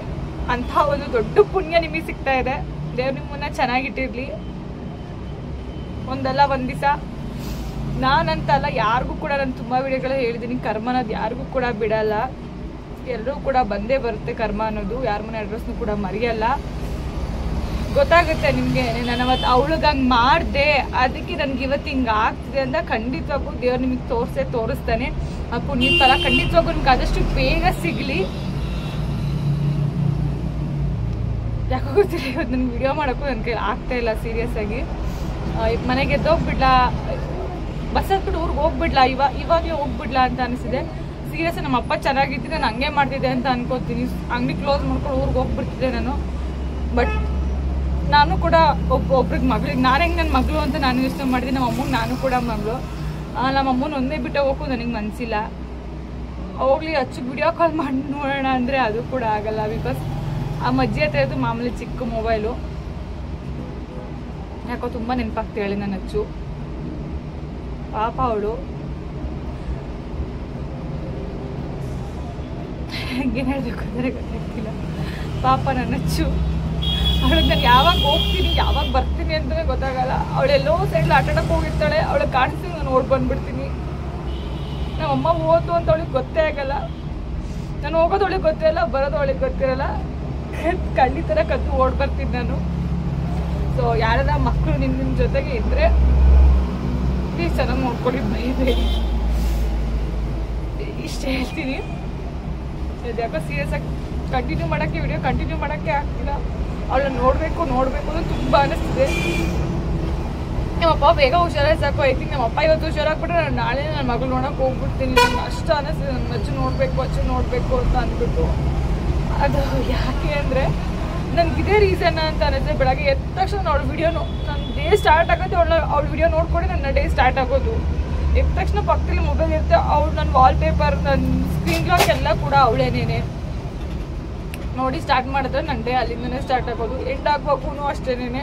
ಅಂಥ ಒಂದು ದೊಡ್ಡ ಪುಣ್ಯ ನಿಮಗೆ ಸಿಗ್ತಾ ಇದೆ. ದೇವ್ರು ನಿಮ್ಮನ್ನ ಚೆನ್ನಾಗಿಟ್ಟಿರ್ಲಿ. ಒಂದಲ್ಲ ಒಂದು ದಿವಸ ನಾನಂತಲ್ಲ, ಯಾರಿಗೂ ಕೂಡ ನಾನು ತುಂಬ ವಿಡಿಯೋಗಳು ಹೇಳಿದ್ದೀನಿ, ಕರ್ಮ ಅನ್ನೋದು ಯಾರಿಗೂ ಕೂಡ ಬಿಡಲ್ಲ. ಎಲ್ಲರೂ ಕೂಡ ಬಂದೇ ಬರುತ್ತೆ ಕರ್ಮ ಅನ್ನೋದು. ಯಾರ ಮನೆ ಅಡ್ರೆಸ್ನು ಕೂಡ ಮರೆಯಲ್ಲ. ಗೊತ್ತಾಗುತ್ತೆ ನಿಮಗೆ, ನಾನು ಅವತ್ತು ಅವಳಿಗೆ ಹಂಗೆ ಮಾಡಿದೆ, ಅದಕ್ಕೆ ನನಗೆ ಇವತ್ತು ಹಿಂಗೆ ಆಗ್ತಿದೆ ಅಂತ ಖಂಡಿತವಾಗೂ ದೇವ್ರು ನಿಮಗೆ ತೋರಿಸ್ತಾನೆ. ಆ ಪುಣ್ಯದ ಫಲ ಖಂಡಿತವಾಗೂ ನಿಮ್ಗೆ ಆದಷ್ಟು ಬೇಗ ಸಿಗಲಿ. ಯಾಕೋ ಗೊತ್ತಿಲ್ಲ, ಇವತ್ತು ನನಗೆ ವಿಡಿಯೋ ಮಾಡೋಕ್ಕೂ ನನ್ನ ಕೈ ಆಗ್ತಾ ಇಲ್ಲ ಸೀರಿಯಸ್ ಆಗಿ. ಮನೆಗೆ ಎದ್ದೋಗ್ಬಿಡ್ಲಾ, ಬಸ್ ಹತ್ಬಿಟ್ಟು ಊರಿಗೆ ಹೋಗ್ಬಿಡ್ಲಾ, ಇವಾಗಲೇ ಹೋಗ್ಬಿಡ್ಲಾ ಅಂತ ಅನಿಸಿದೆ. ಸೀರಿಯಸ್ ನಮ್ಮ ಅಪ್ಪ ಚೆನ್ನಾಗಿದ್ದರೆ ನಾನು ಹಂಗೆ ಮಾಡ್ತಿದ್ದೆ ಅಂತ ಅನ್ಕೋತೀನಿ. ಅಂಗಡಿ ಕ್ಲೋಸ್ ಮಾಡ್ಕೊಂಡು ಊರಿಗೆ ಹೋಗ್ಬಿಡ್ತಿದ್ದೆ ನಾನು. ಬಟ್ ನಾನು ಕೂಡ ಒಬ್ರಿಗೆ ಮಗಳಿಗೆ, ನಾನು ಹೆಂಗೆ ನನ್ನ ಮಗಳು ಅಂತ ನಾನು ಯೋಚನೆ ಮಾಡಿದೆ. ನಮ್ಮ ಅಮ್ಮಂಗೆ ನಾನು ಕೂಡ ಮಗಳು. ನಮ್ಮ ಅಮ್ಮನ ಒಂದೇ ಬಿಟ್ಟು ಹೋಗೋಕ್ಕೂ ನನಗೆ ಮನಸ್ಸಿಲ್ಲ. ಹೋಗ್ಲಿ ಅಚ್ಚು ವಿಡಿಯೋ ಕಾಲ್ ಮಾಡಿ ನೋಡೋಣ ಅಂದರೆ ಅದು ಕೂಡ ಆಗಲ್ಲ. ಬಿಕಾಸ್ ಆ ಅಜ್ಜಿ ಹತ್ರ ಇರೋದು ಮಾಮೂಲಿ ಚಿಕ್ಕ ಮೊಬೈಲು. ಯಾಕೋ ತುಂಬ ನೆನಪಾಗ್ತಾಳೆ ನನ್ನ ಅಚ್ಚು. ಪಾಪ ಅವಳು ಹೆಂಗೇನು ಹೇಳಬೇಕು ಅಂದರೆ ಗೊತ್ತಾಗ್ತಿಲ್ಲ. ಪಾಪ ನನ್ನ ಅಚ್ಚು, ಅವಳಿಗೆ ನಾನು ಯಾವಾಗ ಹೋಗ್ತೀನಿ ಯಾವಾಗ ಬರ್ತೀನಿ ಅಂತಲೇ ಗೊತ್ತಾಗಲ್ಲ. ಅವಳೆಲ್ಲೋ ಸೈಡ್ಲಿ ಆಟಾಡಕ್ಕೆ ಹೋಗಿರ್ತಾಳೆ, ಅವಳಿಗೆ ಕಾಣಿಸ್ತೀನಿ, ನಾನು ಓಡ್ ಬಂದುಬಿಡ್ತೀನಿ. ನಮ್ಮಮ್ಮ ಓದು ಅಂತ ಅವಳಿಗೆ ಗೊತ್ತೇ ಆಗಲ್ಲ. ನಾನು ಹೋಗೋದು ಅವಳಿಗೆ ಗೊತ್ತೇ ಇಲ್ಲ, ಬರೋದು ಅವಳಿಗೆ ಗೊತ್ತಿರಲ್ಲ. ಕಳ್ಳಿ ಥರ ಕದ್ದು ಓಡ್ ಬರ್ತೀನಿ ನಾನು. ಸೊ ಯಾರ ಮಕ್ಕಳು ನಿಮ್ಮ ಜೊತೆಗೆ ಇದ್ದರೆ ಪ್ಲೀಸ್ ಚೆನ್ನಾಗಿ ನೋಡ್ಕೊಳ್ಳಿ, ಬೈಬೇಡಿ. ಇಷ್ಟೇ ಹೇಳ್ತೀನಿ. ಯಾಕೋ ಸೀರಿಯಸ್ ಆಗಿ ಕಂಟಿನ್ಯೂ ಮಾಡೋಕ್ಕೆ ವಿಡಿಯೋ ಕಂಟಿನ್ಯೂ ಮಾಡೋಕ್ಕೆ ಆಗ್ತಿಲ್ಲ. ಅವಳನ್ನ ನೋಡಬೇಕು ಅಂತ ತುಂಬ ಅನ್ನಿಸ್ತಿದೆ. ನಮ್ಮಪ್ಪ ಬೇಗ ಹುಷಾರಾಗಿ ಸಾಕು. ಐ ಥಿಂಕ್ ನಮ್ಮಪ್ಪ ಇವತ್ತು ಹುಷಾರಾಗ್ಬಿಟ್ರೆ ನಾನು ನಾಳೆ ನನ್ನ ಮಗಳು ನೋಡೋಕೆ ಹೋಗ್ಬಿಡ್ತೀನಿ. ನಾನು ಅಷ್ಟು ಅನ್ನಿಸ್ತಿದೆ, ನನ್ನ ಅಚ್ಚು ನೋಡಬೇಕು ಅಂತ ಅಂದ್ಬಿಟ್ಟು. ಅದು ಯಾಕೆ ಅಂದರೆ ನನಗಿದೇ ರೀಸನ್ ಅಂತ ಅನ್ನಿಸ್ತದೆ. ಬೆಳಗ್ಗೆ ಎದ್ದ ತಕ್ಷಣ ಅವಳ ವಿಡಿಯೋನು ನನ್ನ ಡೇ ಸ್ಟಾರ್ಟ್ ಆಗುತ್ತೆ. ಅವಳ ವಿಡಿಯೋ ನೋಡ್ಕೊಂಡು ನನ್ನ ಡೇ ಸ್ಟಾರ್ಟ್ ಆಗೋದು. ಎದ್ದ ತಕ್ಷಣ ಪಕ್ಕದಲ್ಲಿ ಮೊಬೈಲ್ ಇರುತ್ತೆ. ಅವಳು ನನ್ನ ವಾಲ್ಪೇಪರ್, ನನ್ನ ಸ್ಕ್ರೀನ್ ಲಾಕ್ ಎಲ್ಲ ಕೂಡ ಅವಳೇನೇನೆ ನೋಡಿ ಸ್ಟಾರ್ಟ್ ಮಾಡಿದ್ರೆ ನನ್ನ ಡೇ ಅಲ್ಲಿಂದನೇ ಸ್ಟಾರ್ಟ್ ಆಗೋದು. ಎಂಡ್ ಆಗುವಾಗೂ ಅಷ್ಟೇನೆ.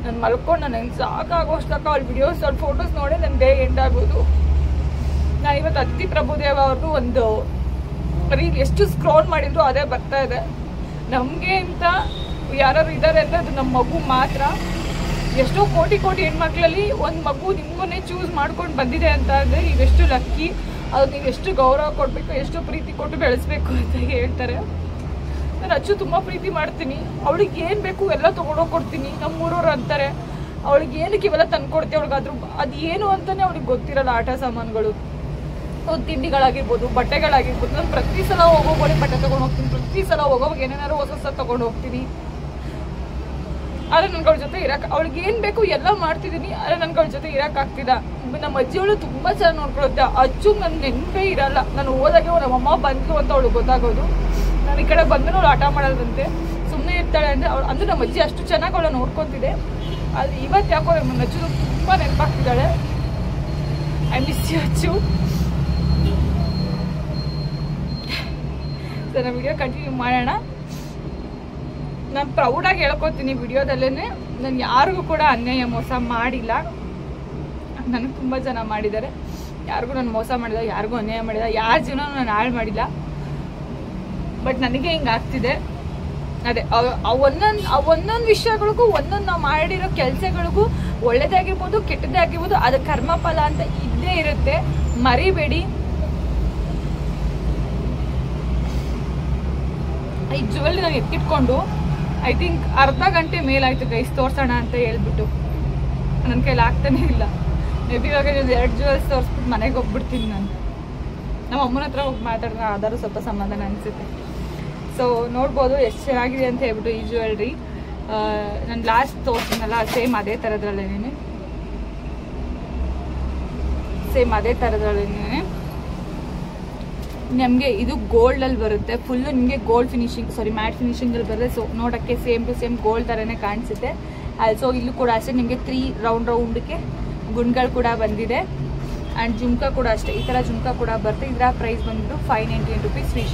ನಾನು ಮಲ್ಕೊಂಡು ನನಗೆ ಸಾಕಾಗೋಷ್ಟು ತಕ್ಕ ಅವ್ಳ ವಿಡಿಯೋಸ್ ಅವ್ಳ ಫೋಟೋಸ್ ನೋಡಿ ನನ್ನ ಡೇ ಎಂಡ್ ಆಗೋದು. ನಾನು ಇವತ್ತು ಅತಿಥಿ ಪ್ರಭುದೇವ ಅವ್ರದ್ದು ಒಂದು ರೀಲ್ ಎಷ್ಟು ಸ್ಕ್ರೋಲ್ ಮಾಡಿದ್ರು ಅದೇ ಬರ್ತಾ ಇದೆ. ನಮಗೆ ಅಂತ ಯಾರು ಇದ್ದಾರೆ ಅಂದರೆ ಅದು ನಮ್ಮ ಮಗು ಮಾತ್ರ. ಎಷ್ಟೋ ಕೋಟಿ ಹೆಣ್ಮಕ್ಳಲ್ಲಿ ಒಂದು ಮಗು ನಿಮ್ಮನ್ನೇ ಚೂಸ್ ಮಾಡ್ಕೊಂಡು ಬಂದಿದೆ ಅಂತ ಅಂದರೆ ನೀವೆಷ್ಟು ಲಕ್ಕಿ. ಅದು ನೀವು ಎಷ್ಟು ಗೌರವ ಕೊಡಬೇಕು, ಎಷ್ಟು ಪ್ರೀತಿ ಕೊಟ್ಟು ಬೆಳೆಸ್ಬೇಕು ಅಂತ ಹೇಳ್ತಾರೆ. ನಾನು ಅಚ್ಚು ತುಂಬ ಪ್ರೀತಿ ಮಾಡ್ತೀನಿ. ಅವಳಿಗೆ ಏನು ಬೇಕು ಎಲ್ಲ ತೊಗೊಂಡೋಗಿ ಕೊಡ್ತೀನಿ. ನಮ್ಮೂರವ್ರು ಅಂತಾರೆ ಅವಳಿಗೆ ಏನಕ್ಕೆ ಇವೆಲ್ಲ ತಂದು ಕೊಡ್ತೀವಿ, ಅವಳಿಗೆ ಅದು ಏನು ಅಂತಲೇ ಅವ್ಳಿಗೆ ಗೊತ್ತಿರಲ್ಲ. ಆಟ ಸಾಮಾನುಗಳು, ತಿಂಡಿಗಳಾಗಿರ್ಬೋದು, ಬಟ್ಟೆಗಳಾಗಿರ್ಬೋದು. ನಾನು ಪ್ರತಿ ಸಲ ಹೋಗೋಗಳಿಗೆ ಬಟ್ಟೆ ತೊಗೊಂಡು ಹೋಗ್ತೀನಿ. ಪ್ರತಿ ಸಲ ಹೋಗೋವಾಗ ಏನೇನಾದ್ರು ಹೊಸ ತೊಗೊಂಡು ಹೋಗ್ತೀನಿ. ಆದರೆ ನನ್ಗೆ ಅವಳ ಜೊತೆ ಅವಳಿಗೆ ಏನು ಬೇಕು ಎಲ್ಲ ಮಾಡ್ತಿದ್ದೀನಿ. ಆದರೆ ನನ್ಗೆ ಅವಳ ಜೊತೆ ಇರೋಕ್ಕಾಗ್ತಿಲ್ಲ. ನಮ್ಮ ಅಜ್ಜಿಯವಳು ತುಂಬ ಚೆನ್ನಾಗಿ ನೋಡ್ಕೊಳ್ಳುತ್ತೆ. ಅಚ್ಚು ನನ್ನ ನೆನಪೇ ಇರಲ್ಲ. ನಾನು ಹೋದಾಗೆ ನಮ್ಮಮ್ಮ ಬಂತು ಅಂತ ಅವಳು ಗೊತ್ತಾಗೋದು. ನಾನು ಈ ಕಡೆ ಬಂದರೂ ಅವಳು ಆಟ ಮಾಡೋದಂತೆ ಸುಮ್ಮನೆ ಇರ್ತಾಳೆ ಅಂದರೆ ಅಂದರೆ ನಮ್ಮ ಅಜ್ಜಿ ಅಷ್ಟು ಚೆನ್ನಾಗಿ ಅವಳು ನೋಡ್ಕೊತಿದೆ. ಆದರೆ ಇವತ್ತು ಯಾಕೋ ನನ್ನ ಅಚ್ಚು ತುಂಬ ನೆನಪಾಗ್ತಿದ್ದಾಳೆ. ಐ ಮಿಸ್ ಯು ಅಚ್ಚು. ಸೊ ನಾನು ವಿಡಿಯೋ ಕಂಟಿನ್ಯೂ ಮಾಡೋಣ. ನಾನು ಪ್ರೌಡಾಗಿ ಹೇಳ್ಕೊತೀನಿ ವಿಡಿಯೋದಲ್ಲೇ, ನಾನು ಯಾರಿಗೂ ಕೂಡ ಅನ್ಯಾಯ ಮೋಸ ಮಾಡಿಲ್ಲ. ನನಗೆ ತುಂಬ ಜನ ಮಾಡಿದ್ದಾರೆ. ಯಾರಿಗೂ ನಾನು ಮೋಸ ಮಾಡಿಲ್ಲ, ಯಾರಿಗೂ ಅನ್ಯಾಯ ಮಾಡಿಲ್ಲ, ಯಾರ ಜೀವನ ನಾನು ಹಾಳು ಮಾಡಿಲ್ಲ. ಬಟ್ ನನಗೆ ಹಿಂಗೆ ಆಗ್ತಿದೆ. ಅದೇ ಒಂದೊಂದು ವಿಷಯಗಳಿಗೂ ಒಂದೊಂದು ನಾವು ಮಾಡಿರೋ ಕೆಲಸಗಳಿಗೂ ಒಳ್ಳೇದಾಗಿರ್ಬೋದು ಕೆಟ್ಟದೇ ಆಗಿರ್ಬೋದು ಅದು ಕರ್ಮಫಲ ಅಂತ ಇದ್ದೇ ಇರುತ್ತೆ, ಮರಿಬೇಡಿ. ಈ ಜುವೆಲ್ರಿ ನಾನು ಎತ್ತಿಟ್ಕೊಂಡು ಐ ಥಿಂಕ್ ಅರ್ಧ ಗಂಟೆ ಮೇಲಾಯ್ತು ಗೈಸ್ ತೋರ್ಸೋಣ ಅಂತ ಹೇಳ್ಬಿಟ್ಟು. ನನ್ನ ಕೈಲಿ ಆಗ್ತಾನೆ ಇಲ್ಲ. ಮೇ ಬಿ ಇವಾಗ 2 ಜುವೆಲ್ಸ್ ತೋರಿಸ್ಬಿಟ್ಟು ಮನೆಗೆ ಹೋಗ್ಬಿಡ್ತೀನಿ. ನಾನು ನಮ್ಮ ಅಮ್ಮನ ಹತ್ರ ಹೋಗಿ ಮಾತಾಡಿದ್ರೆ ಆದರೂ ಸ್ವಲ್ಪ ಸಮಾಧಾನ ಅನಿಸುತ್ತೆ. ಸೊ ನೋಡ್ಬೋದು ಎಷ್ಟು ಚೆನ್ನಾಗಿದೆ ಅಂತ ಹೇಳ್ಬಿಟ್ಟು ಈ ಜ್ಯುವೆಲ್ರಿ. ನಾನು ಲಾಸ್ಟ್ ತೋರಿಸಿದ್ನಲ್ಲ ಸೇಮ್ ಅದೇ ಥರದ್ರಲ್ಲೇನೆ ನಮಗೆ ಇದು ಗೋಲ್ಡಲ್ಲಿ ಬರುತ್ತೆ. ಫುಲ್ಲು ನಿಮಗೆ ಗೋಲ್ಡ್ ಫಿನಿಶಿಂಗ್ ಮ್ಯಾಟ್ ಫಿನಿಶಿಂಗಲ್ಲಿ ಬರುತ್ತೆ. ಸೊ ನೋಡೋಕ್ಕೆ ಸೇಮ್ ಟು ಸೇಮ್ ಗೋಲ್ಡ್ ಥರನೇ ಕಾಣಿಸುತ್ತೆ. ಸೊ ಇಲ್ಲೂ ಕೂಡ ಅಷ್ಟೇ ನಿಮಗೆ 3 ರೌಂಡ್ಗೆ ಗುಂಡ್ಗಳು ಕೂಡ ಬಂದಿದೆ. ಆ್ಯಂಡ್ ಜುಮ್ಕಾ ಕೂಡ ಅಷ್ಟೇ, ಈ ಥರ ಜುಮ್ಕಾ ಕೂಡ ಬರುತ್ತೆ. ಇದರ ಪ್ರೈಸ್ ಬಂದ್ಬಿಟ್ಟು 598 rupees free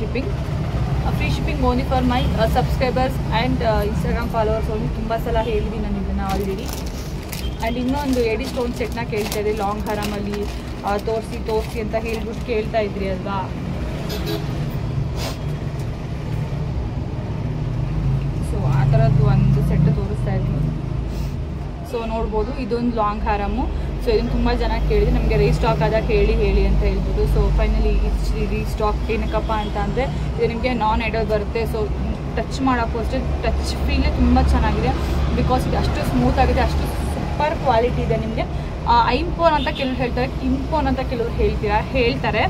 shipping only for my subscribers and Instagram followers. Only ತುಂಬ ಸಲ ಹೇಳಿದ್ದೀನಿ ನಾನು ಇದನ್ನು ಆಲ್ರೆಡಿ. ಆ್ಯಂಡ್ ಇನ್ನೊಂದು ಎಡಿ ಸ್ಟೋನ್ ಸೆಟ್ನ ಕೇಳ್ತಾ ಇದ್ರಿ ಲಾಂಗ್ ಹಾರಮಲ್ಲಿ ತೋರಿಸಿ ಅಂತ ಹೇಳ್ಬಿಟ್ಟು ಕೇಳ್ತಾ ಇದ್ರಿ ಅಲ್ವಾ. ಸೊ ಆ ಥರದ್ದು ಒಂದು ಸೆಟ್ ತೋರಿಸ್ತಾ ಇದ್ದೀನಿ. ಸೊ ನೋಡ್ಬೋದು ಇದೊಂದು ಲಾಂಗ್ ಹಾರಮು. ಸೊ ಇದನ್ನು ತುಂಬ ಜನ ಕೇಳಿದೆ, ನಮಗೆ ರೀಸ್ಟಾಕ್ ಆದಾಗ ಹೇಳಿ ಅಂತ ಹೇಳ್ಬಿಟ್ಟು. ಸೊ ಫೈನಲಿ ರೀಸ್ಟಾಕ್ ಏನಕ್ಕಪ್ಪ ಅಂತ ಅಂದರೆ ಇದು ನಿಮಗೆ ನಾನ್ ಎಡಲ್ ಬರುತ್ತೆ. ಸೊ ಟಚ್ ಮಾಡೋಕ್ಕೂ ಅಷ್ಟೇ ಟಚ್ ಫೀಲೇ ತುಂಬ ಚೆನ್ನಾಗಿದೆ. ಬಿಕಾಸ್ ಇದು ಅಷ್ಟು ಸ್ಮೂತ್ ಆಗಿದೆ, ಅಷ್ಟು ಸೂಪರ್ ಕ್ವಾಲಿಟಿ ಇದೆ. ನಿಮಗೆ ಐಂಪೋನ್ ಅಂತ ಕೆಲವರು ಹೇಳ್ತಾರೆ, ಕಿಂಪೋನ್ ಅಂತ ಕೆಲವರು ಹೇಳ್ತಾರೆ.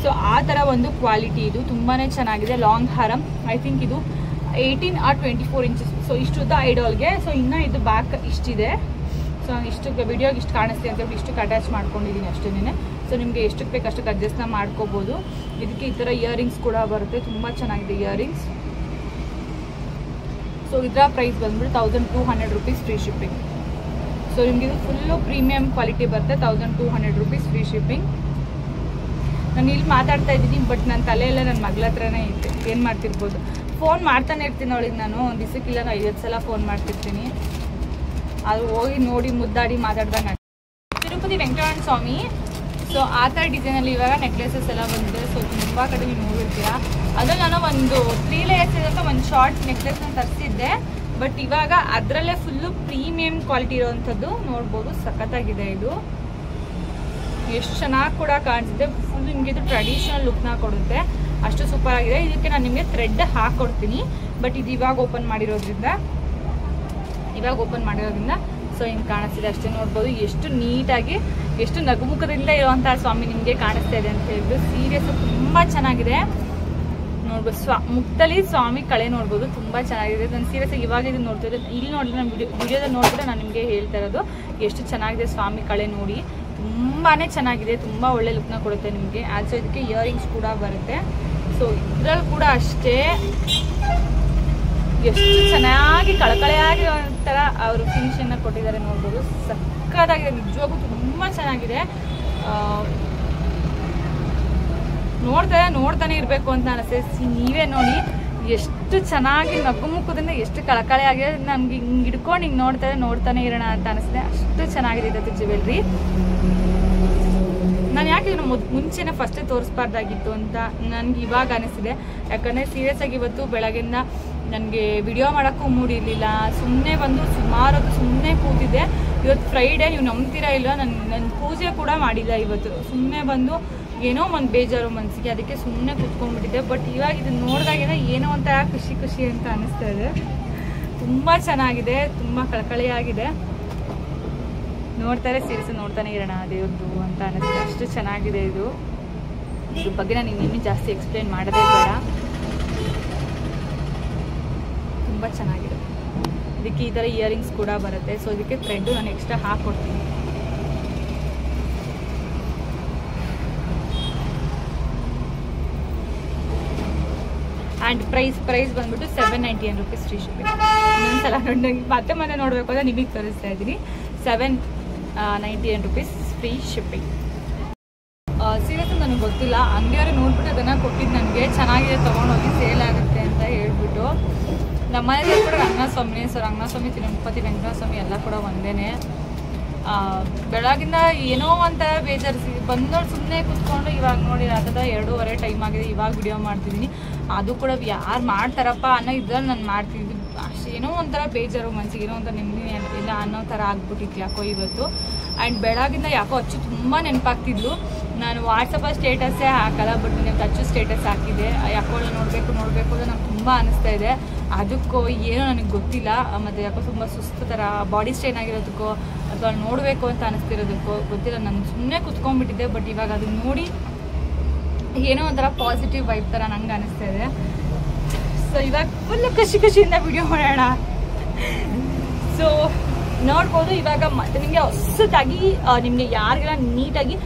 ಸೊ ಆ ಥರ ಒಂದು ಕ್ವಾಲಿಟಿ ಇದು ತುಂಬಾ ಚೆನ್ನಾಗಿದೆ. ಲಾಂಗ್ ಹಾರಮ್ ಐ ಥಿಂಕ್ ಇದು 18 or 24 inches. ಸೊ ಇಷ್ಟುದ್ದ ಐಡಾಲ್ಗೆ. ಸೊ ಇನ್ನೂ ಇದು ಬ್ಯಾಕ್ ಇಷ್ಟಿದೆ. ಸೊ ನಾನು ಇಷ್ಟು ವಿಡಿಯೋಗೆ ಇಷ್ಟು ಕಾಣಿಸ್ತೆ ಅಂತ ಹೇಳ್ಬಿಟ್ಟು ಇಷ್ಟಕ್ಕೆ ಅಟ್ಯಾಚ್ ಮಾಡ್ಕೊಂಡಿದ್ದೀನಿ ಅಷ್ಟೇನೆ. ಸೊ ನಿಮಗೆ ಎಷ್ಟಕ್ಕೆ ಬೇಕು ಅಷ್ಟಕ್ಕೆ ಅಡ್ಜಸ್ಟ್ನ ಮಾಡ್ಕೋಬೋದು. ಇದಕ್ಕೆ ಈ ಥರ ಇಯರಿಂಗ್ಸ್ ಕೂಡ ಬರುತ್ತೆ, ತುಂಬ ಚೆನ್ನಾಗಿದೆ ಇಯರಿಂಗ್ಸ್. ಸೊ ಇದರ ಪ್ರೈಸ್ ಬಂದ್ಬಿಟ್ಟು 1200 rupees ಫ್ರೀ ಶಿಪ್ಪಿಂಗ್. ಸೊ ನಿಮಗೆ ಇದು ಫುಲ್ಲು ಪ್ರೀಮಿಯಮ್ ಕ್ವಾಲಿಟಿ ಬರುತ್ತೆ. 1200 rupees ಫ್ರೀ ಶಿಪ್ಪಿಂಗ್. ನಾನು ಇಲ್ಲಿ ಮಾತಾಡ್ತಾ ಇದ್ದೀನಿ, ಬಟ್ ನನ್ನ ತಲೆಯೆಲ್ಲ ನನ್ನ ಮಗಳ ಹತ್ರನೇ ಇತ್ತು. ಏನು ಮಾಡ್ತಿರ್ಬೋದು, ಫೋನ್ ಮಾಡ್ತಾನೆ ಇರ್ತೀನಿ ಅವಳಿಗೆ. ನಾನು ಒಂದು ದಿವಸಕ್ಕಿಲ್ಲ 50 ಸಲ ಫೋನ್ ಮಾಡ್ತಿರ್ತೀನಿ. ಅದು ಹೋಗಿ ನೋಡಿ ಮುದ್ದಾಡಿ ಮಾತಾಡ್ದಂಗೆ. ತಿರುಪತಿ ವೆಂಕಟರಮಣ ಸ್ವಾಮಿ ಸೊ ಆ ಥರ ಡಿಸೈನಲ್ಲಿ ಇವಾಗ ನೆಕ್ಲೆಸಸ್ ಎಲ್ಲ ಬಂದಿದೆ. ಸೊ ತುಂಬ ಕಡೆ ನೀವು ನೋಡಿರ್ತೀರಾ. ಅದು ನಾನು ಒಂದು 3 ಲೇಯರ್ಸ್ ಇರೋಂಥ ಒಂದು ಶಾರ್ಟ್ ನೆಕ್ಲೆಸ್ನ ತರಿಸಿದ್ದೆ. ಬಟ್ ಇವಾಗ ಅದರಲ್ಲೇ ಫುಲ್ಲು ಪ್ರೀಮಿಯಂ ಕ್ವಾಲಿಟಿ ಇರೋವಂಥದ್ದು ನೋಡ್ಬೋದು. ಸಖತ್ತಾಗಿದೆ ಇದು, ಎಷ್ಟು ಚೆನ್ನಾಗಿ ಕೂಡ ಕಾಣಿಸುತ್ತೆ. ಫುಲ್ ನಿಮಗೆ ಇದು ಟ್ರೆಡಿಷನಲ್ ಲುಕ್ನ ಕೊಡುತ್ತೆ, ಅಷ್ಟು ಸೂಪರ್ ಆಗಿದೆ. ಇದಕ್ಕೆ ನಾನು ನಿಮಗೆ ಥ್ರೆಡ್ ಹಾಕ್ಕೊಡ್ತೀನಿ. ಬಟ್ ಇದು ಇವಾಗ ಓಪನ್ ಮಾಡಿರೋದ್ರಿಂದ ಸೊ ಹಿಂಗೆ ಕಾಣಿಸ್ತಿದೆ ಅಷ್ಟೇ. ನೋಡ್ಬೋದು ಎಷ್ಟು ನೀಟಾಗಿ, ಎಷ್ಟು ನಗುಮುಖದಿಂದ ಇರುವಂಥ ಸ್ವಾಮಿ ನಿಮಗೆ ಕಾಣಿಸ್ತಾ ಇದೆ ಅಂತ ಹೇಳಿದ್ರು. ಸೀರಿಯಸ್ ತುಂಬ ಚೆನ್ನಾಗಿದೆ. ನೋಡ್ಬೋದು ಮುಕ್ತಲಿ ಸ್ವಾಮಿ ಕಳೆ ನೋಡ್ಬೋದು, ತುಂಬ ಚೆನ್ನಾಗಿದೆ. ನಾನು ಸೀರಿಯಸ್ ಇವಾಗ ಇದನ್ನು ನೋಡ್ತಿದ್ದೆ, ಇಲ್ಲಿ ನೋಡಿದ್ರೆ ನಾನು ವಿಡಿಯೋದಲ್ಲಿ ನೋಡಿದ್ರೆ ನಾನು ನಿಮಗೆ ಹೇಳ್ತಾ ಇರೋದು ಎಷ್ಟು ಚೆನ್ನಾಗಿದೆ ಸ್ವಾಮಿ ಕಳೆ ನೋಡಿ. ತುಂಬಾ ಚೆನ್ನಾಗಿದೆ, ತುಂಬ ಒಳ್ಳೆ ಲುಕ್ನ ಕೊಡುತ್ತೆ ನಿಮಗೆ. ಆಲ್ಸೋ ಇದಕ್ಕೆ ಇಯರಿಂಗ್ಸ್ ಕೂಡ ಬರುತ್ತೆ. ಸೊ ಇದ್ರಲ್ಲಿ ಕೂಡ ಅಷ್ಟೇ ಎಷ್ಟು ಚೆನ್ನಾಗಿ ಕಳಕಳೆಯಾಗಿ ಒಂಥರ ಅವರು ಫಿನಿಶನ್ನ ಕೊಟ್ಟಿದ್ದಾರೆ ನೋಡ್ಬೋದು. ಸಕ್ಕತ್ತಾಗಿದೆ, ನಿಜವಾಗೂ ತುಂಬ ಚೆನ್ನಾಗಿದೆ. ನೋಡ್ತಾನೆ ಇರಬೇಕು ಅಂತ ಅನಿಸ್ತದೆ. ನೀವೇ ನೋಡಿ ಎಷ್ಟು ಚೆನ್ನಾಗಿ ನಗುಮುಖದಿಂದ ಎಷ್ಟು ಕಳಕಳೆ ಆಗಿದೆ. ನಮ್ಗೆ ಹಿಂಗೆ ಹಿಡ್ಕೊಂಡು ಹಿಂಗೆ ನೋಡ್ತಾನೆ ಇರೋಣ ಅಂತ ಅನಿಸ್ತದೆ. ಅಷ್ಟು ಚೆನ್ನಾಗಿದೆ ಇದಕ್ಕೆ ಜ್ಯುವೆಲ್ರಿ. ನಾನು ಯಾಕೆ ಇದನ್ನು ಮುಂಚೆನೇ ಫಸ್ಟೇ ತೋರಿಸ್ಬಾರ್ದಾಗಿತ್ತು ಅಂತ ನನಗೆ ಇವಾಗ ಅನಿಸ್ತಿದೆ. ಯಾಕಂದರೆ ಸೀರಿಯಸ್ ಆಗಿ ಇವತ್ತು ಬೆಳಗ್ಗೆಯಿಂದ ನನಗೆ ವಿಡಿಯೋ ಮಾಡೋಕ್ಕೂ ಮೂಡಿರಲಿಲ್ಲ. ಸುಮ್ಮನೆ ಬಂದು ಸುಮ್ಮನೆ ಕೂತಿದ್ದೆ. ಇವತ್ತು ಫ್ರೈಡೇ, ನೀವು ನಂಬ್ತೀರಾ ಇಲ್ಲ, ನನ್ನ ಪೂಜೆ ಕೂಡ ಮಾಡಿಲ್ಲ ಇವತ್ತು. ಸುಮ್ಮನೆ ಬಂದು ಏನೋ ಒಂದು ಬೇಜಾರು ಮನಸ್ಸಿಗೆ, ಅದಕ್ಕೆ ಸುಮ್ಮನೆ ಕೂತ್ಕೊಂಡ್ಬಿಟ್ಟಿದ್ದೆ. ಬಟ್ ಇವಾಗ ಇದನ್ನು ನೋಡಿದಾಗೇನೆ ಏನೋ ಒಂಥರ ಖುಷಿ ಅಂತ ಅನ್ನಿಸ್ತಾ ಇದೆ. ತುಂಬ ಚೆನ್ನಾಗಿದೆ, ತುಂಬ ಕಳಕಳಿಯಾಗಿದೆ. ನೋಡ್ತಾನೆ ಇರೋಣ ದೇವ್ರದ್ದು ಅಂತ ಅನ್ನಿಸ್ತು. ಅಷ್ಟು ಚೆನ್ನಾಗಿದೆ ಇದು. ಇದ್ರ ಬಗ್ಗೆ ನಾನು ಇನ್ನೂ ಜಾಸ್ತಿ ಎಕ್ಸ್ಪ್ಲೇನ್ ಮಾಡೋದೇ ಬೇಡ. ತುಂಬ ಚೆನ್ನಾಗಿದೆ. ಇದಕ್ಕೆ ಈ ಥರ ಇಯರಿಂಗ್ಸ್ ಕೂಡ ಬರುತ್ತೆ. ಸೊ ಇದಕ್ಕೆ ಥ್ರೆಡ್ಡು ನಾನು ಎಕ್ಸ್ಟ್ರಾ ಹಾಕ್ಕೊಡ್ತೀನಿ. ಆ್ಯಂಡ್ ಪ್ರೈಸ್ ಬಂದ್ಬಿಟ್ಟು 799 rupees ಫ್ರೀ ಶಿಪ್ಪಿಂಗ್. ಇನ್ನೊಂದ್ಸಲ ಮತ್ತೆ ನೋಡಬೇಕು ಅಂದರೆ ನಿಮಗೆ ತೋರಿಸ್ತಾ ಇದ್ದೀನಿ. 799 rupees ಫ್ರೀ ಶಿಪ್ಪಿಂಗ್. ಸೀರಿಯಸ್ ನನಗೆ ಗೊತ್ತಿಲ್ಲ, ಅಂಗಡಿಯವ್ರಿಗೆ ನೋಡ್ಬಿಟ್ಟು ಅದನ್ನು ಕೊಟ್ಟಿದ್ದು ನನಗೆ. ಚೆನ್ನಾಗಿದೆ, ತೊಗೊಂಡೋಗಿ ಸೇಲ್ ಆಗುತ್ತೆ ಅಂತ ಹೇಳ್ಬಿಟ್ಟು. ನಮ್ಮ ಮನೇಲಿ ಕೂಡ ರಂಗನಾಥಸ್ವಾಮಿ ತಿರುಪತಿ ವೆಂಕಟಸ್ವಾಮಿ ಎಲ್ಲ ಕೂಡ ಒಂದೇ. ಬೆಳಗಿಂದ ಏನೋ ಒಂಥರ ಬೇಜಾರು ಬಂದೋಳು ಸುಮ್ಮನೆ ಕೂತ್ಕೊಂಡು ಇವಾಗ ನೋಡಿ ಅದದ 2:30 ಟೈಮ್ ಆಗಿದೆ. ಇವಾಗ ವಿಡಿಯೋ ಮಾಡ್ತಿದ್ದೀನಿ. ಅದು ಕೂಡ ಯಾರು ಮಾಡ್ತಾರಪ್ಪ ಅನ್ನೋ ಇದ್ರಲ್ಲಿ ನಾನು ಮಾಡ್ತಿದ್ವಿ. ಅಷ್ಟು ಏನೋ ಒಂಥರ ಬೇಜಾರು ಮನಸ್ಸಿಗೆ, ಏನೋ ಒಂಥರ ನೆಮ್ಮದಿ ಇಲ್ಲ ಅನ್ನೋ ಥರ ಆಗ್ಬಿಟ್ಟಿತ್ತು ಯಾಕೋ ಇವತ್ತು. ಆ್ಯಂಡ್ ಬೆಳಗಿಂದ ಯಾಕೋ ಅಚ್ಚು ತುಂಬ ನೆನಪಾಗ್ತಿದ್ಲು. ನಾನು ವಾಟ್ಸಪ್ಪಲ್ಲಿ ಸ್ಟೇಟಸ್ಸೇ ಹಾಕಲ್ಲ, ಬಟ್ ನೀವು ಅಚ್ಚು ಸ್ಟೇಟಸ್ ಹಾಕಿದೆ. ಯಾಕೋ ನೋಡಬೇಕು ಅಂತ ನಂಗೆ ತುಂಬ ಅನ್ನಿಸ್ತಾ ಇದೆ. ಅದಕ್ಕೋ ಏನೋ ನನಗೆ ಗೊತ್ತಿಲ್ಲ. ಮತ್ತು ಯಾಕೋ ತುಂಬ ಸುಸ್ತು ಥರ ಬಾಡಿ ಸ್ಟ್ರೈನ್ ಆಗಿರೋದಕ್ಕೋ ಅಥವಾ ನೋಡಬೇಕು ಅಂತ ಅನ್ನಿಸ್ತಿರೋದಕ್ಕೋ ಗೊತ್ತಿಲ್ಲ. ನಾನು ಸುಮ್ಮನೆ ಕುತ್ಕೊಂಡ್ಬಿಟ್ಟಿದ್ದೆ. ಬಟ್ ಇವಾಗ ಅದನ್ನ ನೋಡಿ ಏನೋ ಒಂಥರ ಪಾಸಿಟಿವ್ ವೈಬ್ ಥರ ನಂಗೆ ಅನ್ನಿಸ್ತಾ ಇದೆ. ಸೊ ಇವಾಗ ಫುಲ್ ಖುಷಿಯಿಂದ ವಿಡಿಯೋ ಮಾಡೋಣ. ಸೊ ನೋಡ್ಬೋದು ಇವಾಗ ಮತ್ತೆ ನಿಮಗೆ ಹೊಸದಾಗಿ ನಿಮಗೆ ಯಾರಿಗೆಲ್ಲ ನೀಟಾಗಿ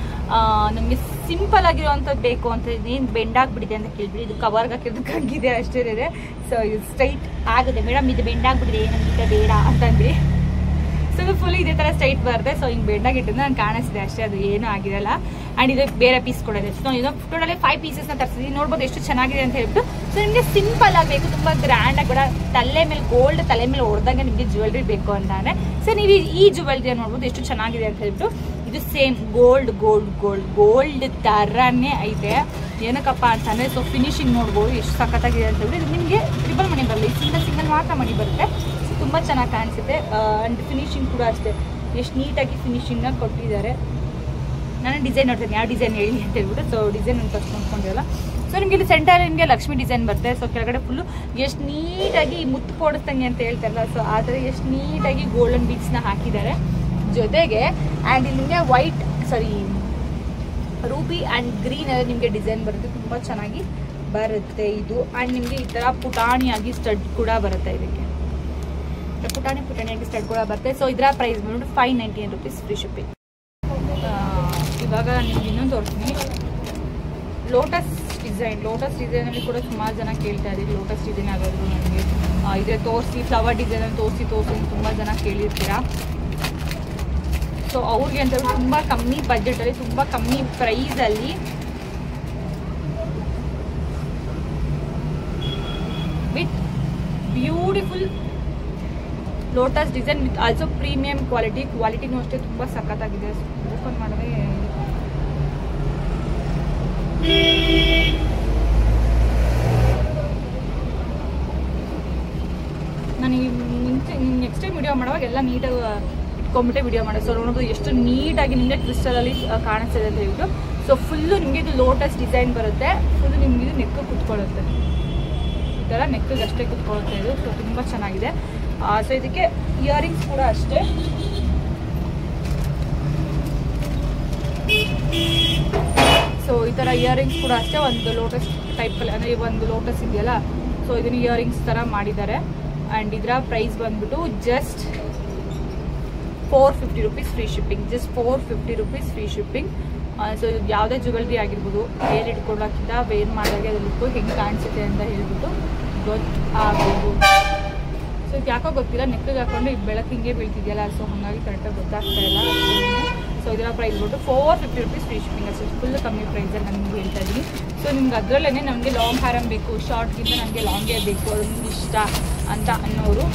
ನಮಗೆ ಸಿಂಪಲ್ ಆಗಿರುವಂಥದ್ದು ಬೇಕು ಅಂತ ಏನು ಬೆಂಡಾಗ್ಬಿಟ್ಟಿದೆ ಅಂತ ಕೇಳ್ಬಿಡಿ. ಇದು ಕವರ್ಗೆ ಹಾಕಿರೋದಕ್ಕಾಗಿದೆ ಅಷ್ಟೇ ಇದೆ. ಸೊ ಇದು ಸ್ಟ್ರೈಟ್ ಆಗುತ್ತೆ ಮೇಡಮ್, ಇದು ಬೆಂಡಾಗ್ಬಿಟ್ಟಿದೆ ನಮಗೆ ಬೇಡ ಅಂತಂದ್ರಿ. ಸೊ ಇದು ಫುಲ್ ಇದೇ ಥರ ಸ್ಟ್ರೈಟ್ ಬರುತ್ತೆ. ಸೊ ಹಿಂಗೆ ಬೆಂಡಾಗಿಟ್ಟಿದ್ದು ನಾನು ಕಾಣಿಸ್ತಿದೆ ಅಷ್ಟೇ, ಅದು ಏನೂ ಆಗಿರಲ್ಲ. ಆ್ಯಂಡ್ ಇದು ಬೇರೆ ಪೀಸ್ ಕೂಡ ಇದೆ. ಸೊ ಇದು ಟೋಟಲಿ 5 ಪೀಸಸ್ನ ತರಿಸಿದ್ವಿ. ನೋಡ್ಬೋದು ಎಷ್ಟು ಚೆನ್ನಾಗಿದೆ ಅಂತ ಹೇಳ್ಬಿಟ್ಟು. ಸೊ ನಿಮಗೆ ಸಿಂಪಲ್ ಆಗಬೇಕು, ತುಂಬ ಗ್ರ್ಯಾಂಡಾಗಿ ಬೇಡ, ಗೋಲ್ಡ್ ತಲೆ ಮೇಲೆ ಹೊಡೆದಾಗ ನಿಮಗೆ ಜ್ಯುವೆಲ್ರಿ ಬೇಕು ಅಂತಾನೆ. ಸೊ ನೀವು ಈ ಜ್ಯುವೆಲ್ರಿ ನೋಡ್ಬೋದು ಎಷ್ಟು ಚೆನ್ನಾಗಿದೆ ಅಂತ ಹೇಳ್ಬಿಟ್ಟು. ಇದು ಸೇಮ್ ಗೋಲ್ಡ್ ಥರನೇ ಐತೆ. ಏನಕ್ಕಪ್ಪ ಅಂತಂದರೆ ಸೊ ಫಿನಿಶಿಂಗ್ ನೋಡ್ಬೋದು ಎಷ್ಟು ಸಖತ್ತಾಗಿದೆ ಅಂತ ಹೇಳ್ಬಿಟ್ಟು. ಇದು ನಿಮಗೆ ಟ್ರಿಬಲ್ ಮಣಿ ಬರಲ್ಲ, ಸಿಂಗಲ್ ಮಾತ್ರ ಮಣಿ ಬರುತ್ತೆ. ಸೊ ತುಂಬ ಚೆನ್ನಾಗಿ ಕಾಣಿಸುತ್ತೆ. ಆ್ಯಂಡ್ ಫಿನಿಶಿಂಗ್ ಕೂಡ ಅಷ್ಟೇ ಎಷ್ಟು ನೀಟಾಗಿ ಫಿನಿಶಿಂಗ್ನ ಕೊಟ್ಟಿದ್ದಾರೆ. ನಾನು ಡಿಸೈನ್ ನೋಡ್ತೀನಿ, ಯಾವ ಡಿಸೈನ್ ಹೇಳಿ ಅಂತ ಹೇಳ್ಬಿಟ್ಟು. ಸೊ ಡಿಸೈನ್ ನಾನು ಫಸ್ಟ್ ನೋಡ್ಕೊಂಡಿರಲ್ಲ. ಸೊ ನಿಮಗೆ ಇಲ್ಲಿ ಸೆಂಟರ್ ನಿಮಗೆ ಲಕ್ಷ್ಮಿ ಡಿಸೈನ್ ಬರುತ್ತೆ. ಸೊ ಕೆಳಗಡೆ ಫುಲ್ಲು ಎಷ್ಟು ನೀಟಾಗಿ ಮುತ್ತು ಪೋಡಿಸ್ದಂಗೆ ಅಂತ ಹೇಳ್ತಾರಲ್ಲ, ಸೊ ಆ ಥರ ಎಷ್ಟು ನೀಟಾಗಿ ಗೋಲ್ಡನ್ ಬೀಡ್ಸ್ನ ಹಾಕಿದ್ದಾರೆ ಜೊತೆಗೆ. ಆ್ಯಂಡ್ ಇಲ್ಲಿ ನಿಮಗೆ ರೂಬಿ ಆ್ಯಂಡ್ ಗ್ರೀನ್ ಅಲ್ಲಿ ನಿಮಗೆ ಡಿಸೈನ್ ಬರುತ್ತೆ, ತುಂಬ ಚೆನ್ನಾಗಿ ಬರುತ್ತೆ ಇದು. ಆ್ಯಂಡ್ ನಿಮಗೆ ಈ ಥರ ಪುಟಾಣಿಯಾಗಿ ಸ್ಟಡ್ ಕೂಡ ಬರುತ್ತೆ. ಇದಕ್ಕೆ ಪುಟಾಣಿಯಾಗಿ ಸ್ಟಡ್ ಕೂಡ ಬರುತ್ತೆ. ಸೊ ಇದರ ಪ್ರೈಸ್ ಬಂದ್ಬಿಟ್ಟು 599 rupees ಫ್ರೀ ಶಿಪ್ಪಿಂಗ್. ಇವಾಗ ನಿಮ್ಗೆ ಇನ್ನೊಂದು ತೋರಿಸ್ತೀನಿ. ಲೋಟಸ್ ಡಿಸೈನಲ್ಲಿ ಕೂಡ ಸುಮಾರು ಜನ ಕೇಳ್ತಾ ಇದ್ದೀವಿ. ಲೋಟಸ್ ಡಿಸೈನ್ ಆಗೋದು ನನಗೆ ಇದ್ರೆ ತೋರಿಸಿ, ಫ್ಲವರ್ ಡಿಸೈನಲ್ಲಿ ತೋರಿಸಿ ತುಂಬ ಜನ ಕೇಳಿರ್ತೀರಾ. ಸೊ ಅವ್ರಿಗೆ ಅಂತ ತುಂಬ ಕಮ್ಮಿ ಬಜೆಟಲ್ಲಿ, ತುಂಬ ಕಮ್ಮಿ ಪ್ರೈಸಲ್ಲಿ with beautiful lotus design with also premium ಕ್ವಾಲಿಟಿನೂ ಅಷ್ಟೇ ತುಂಬ ಸಖತ್ತಾಗಿದೆ. ಓಪನ್ ಮಾಡಿದ್ರೆ ಮಾಡುವಾಗ ಎಲ್ಲ ನೀಟಾಗಿ ಇಟ್ಕೊಂಡ್ಬಿಟ್ಟೆ ವಿಡಿಯೋ ಮಾಡಿ. ಸೊ ನೋಡೋದು ಎಷ್ಟು ನೀಟಾಗಿ ನಿಮಗೆ ಕ್ರಿಸ್ಟಲಲ್ಲಿ ಕಾಣಿಸ್ತಿದೆ ಅಂತ ಹೇಳ್ಬಿಟ್ಟು. ಸೊ ಫುಲ್ಲು ನಿಮಗೆ ಇದು ಲೋಟಸ್ ಡಿಸೈನ್ ಬರುತ್ತೆ. ಫುಲ್ಲು ನಿಮ್ಗೆ ಇದು ನೆಕ್ ಕುತ್ಕೊಳ್ಳುತ್ತೆ, ಈ ಥರ ನೆಕ್ಕಿಗೆ ಅಷ್ಟೇ ಕುತ್ಕೊಳ್ಳುತ್ತೆ ಇದು. ಸೊ ತುಂಬ ಚೆನ್ನಾಗಿದೆ. ಸೊ ಇದಕ್ಕೆ ಇಯರಿಂಗ್ಸ್ ಕೂಡ ಅಷ್ಟೇ. ಸೊ ಈ ಥರ ಇಯರಿಂಗ್ಸ್ ಕೂಡ ಅಷ್ಟೇ ಒಂದು ಲೋಟಸ್ ಟೈಪಲ್ಲಿ, ಅಂದರೆ ಒಂದು ಲೋಟಸ್ ಇದೆಯಲ್ಲ, ಸೊ ಇದನ್ನು ಇಯರಿಂಗ್ಸ್ ಥರ ಮಾಡಿದ್ದಾರೆ. ಆ್ಯಂಡ್ ಇದರ ಪ್ರೈಸ್ ಬಂದ್ಬಿಟ್ಟು just 450 rupees free shipping. Just 450 rupees free shipping. So ಇದು ಯಾವುದೇ ಜ್ಯುವೆಲ್ರಿ ಆಗಿರ್ಬೋದು, ಹೇಳಿ ಇಟ್ಕೊಳ್ಳೋಕ್ಕಿಂತ ವೇರ್ ಮಾಡಿದಾಗೆ ಅದು ಲುಕ್ಕು ಹೆಂಗೆ ಕಾಣಿಸುತ್ತೆ ಅಂತ ಹೇಳ್ಬಿಟ್ಟು ಗೊತ್ತಾಗೋದು. ಸೊ ಇದು ಯಾಕೋ ಗೊತ್ತಿಲ್ಲ, ನೆಕ್ಕಿಗೆ ಹಾಕೊಂಡು ಈಗ ಬೆಳಕು ಹಿಂಗೆ ಬೀಳ್ತಿದೆಯಲ್ಲ, ಸೊ ಹಾಗಾಗಿ ಕರೆಕ್ಟಾಗಿ ಗೊತ್ತಾಗ್ತಾ ಇಲ್ಲ. ಸೊ ಇದರ ಪ್ರೈಸ್ ಬಿಟ್ಟು 450 ರೂಪೀಸ್ ಫ್ರೀ ಶಿಪ್ಪಿಂಗ್ ಅಷ್ಟೇ. ಫುಲ್ ಕಮ್ಮಿ ಪ್ರೈಸಲ್ಲಿ ನಾನು ನಿಮ್ಗೆ ಹೇಳ್ತಾ ಇದ್ದೀನಿ. ಸೊ ನಿಮ್ಗೆ ಅದರಲ್ಲೇ ನಮಗೆ ಲಾಂಗ್ ಹಾರಮ್ ಬೇಕು, ಶಾರ್ಟ್ಗಿಂತ ನನಗೆ ಲಾಂಗೇ ಬೇಕು, ಅದು ನಿಮ್ಗೆ ಇಷ್ಟ ಅಂತ ಅನ್ನೋರು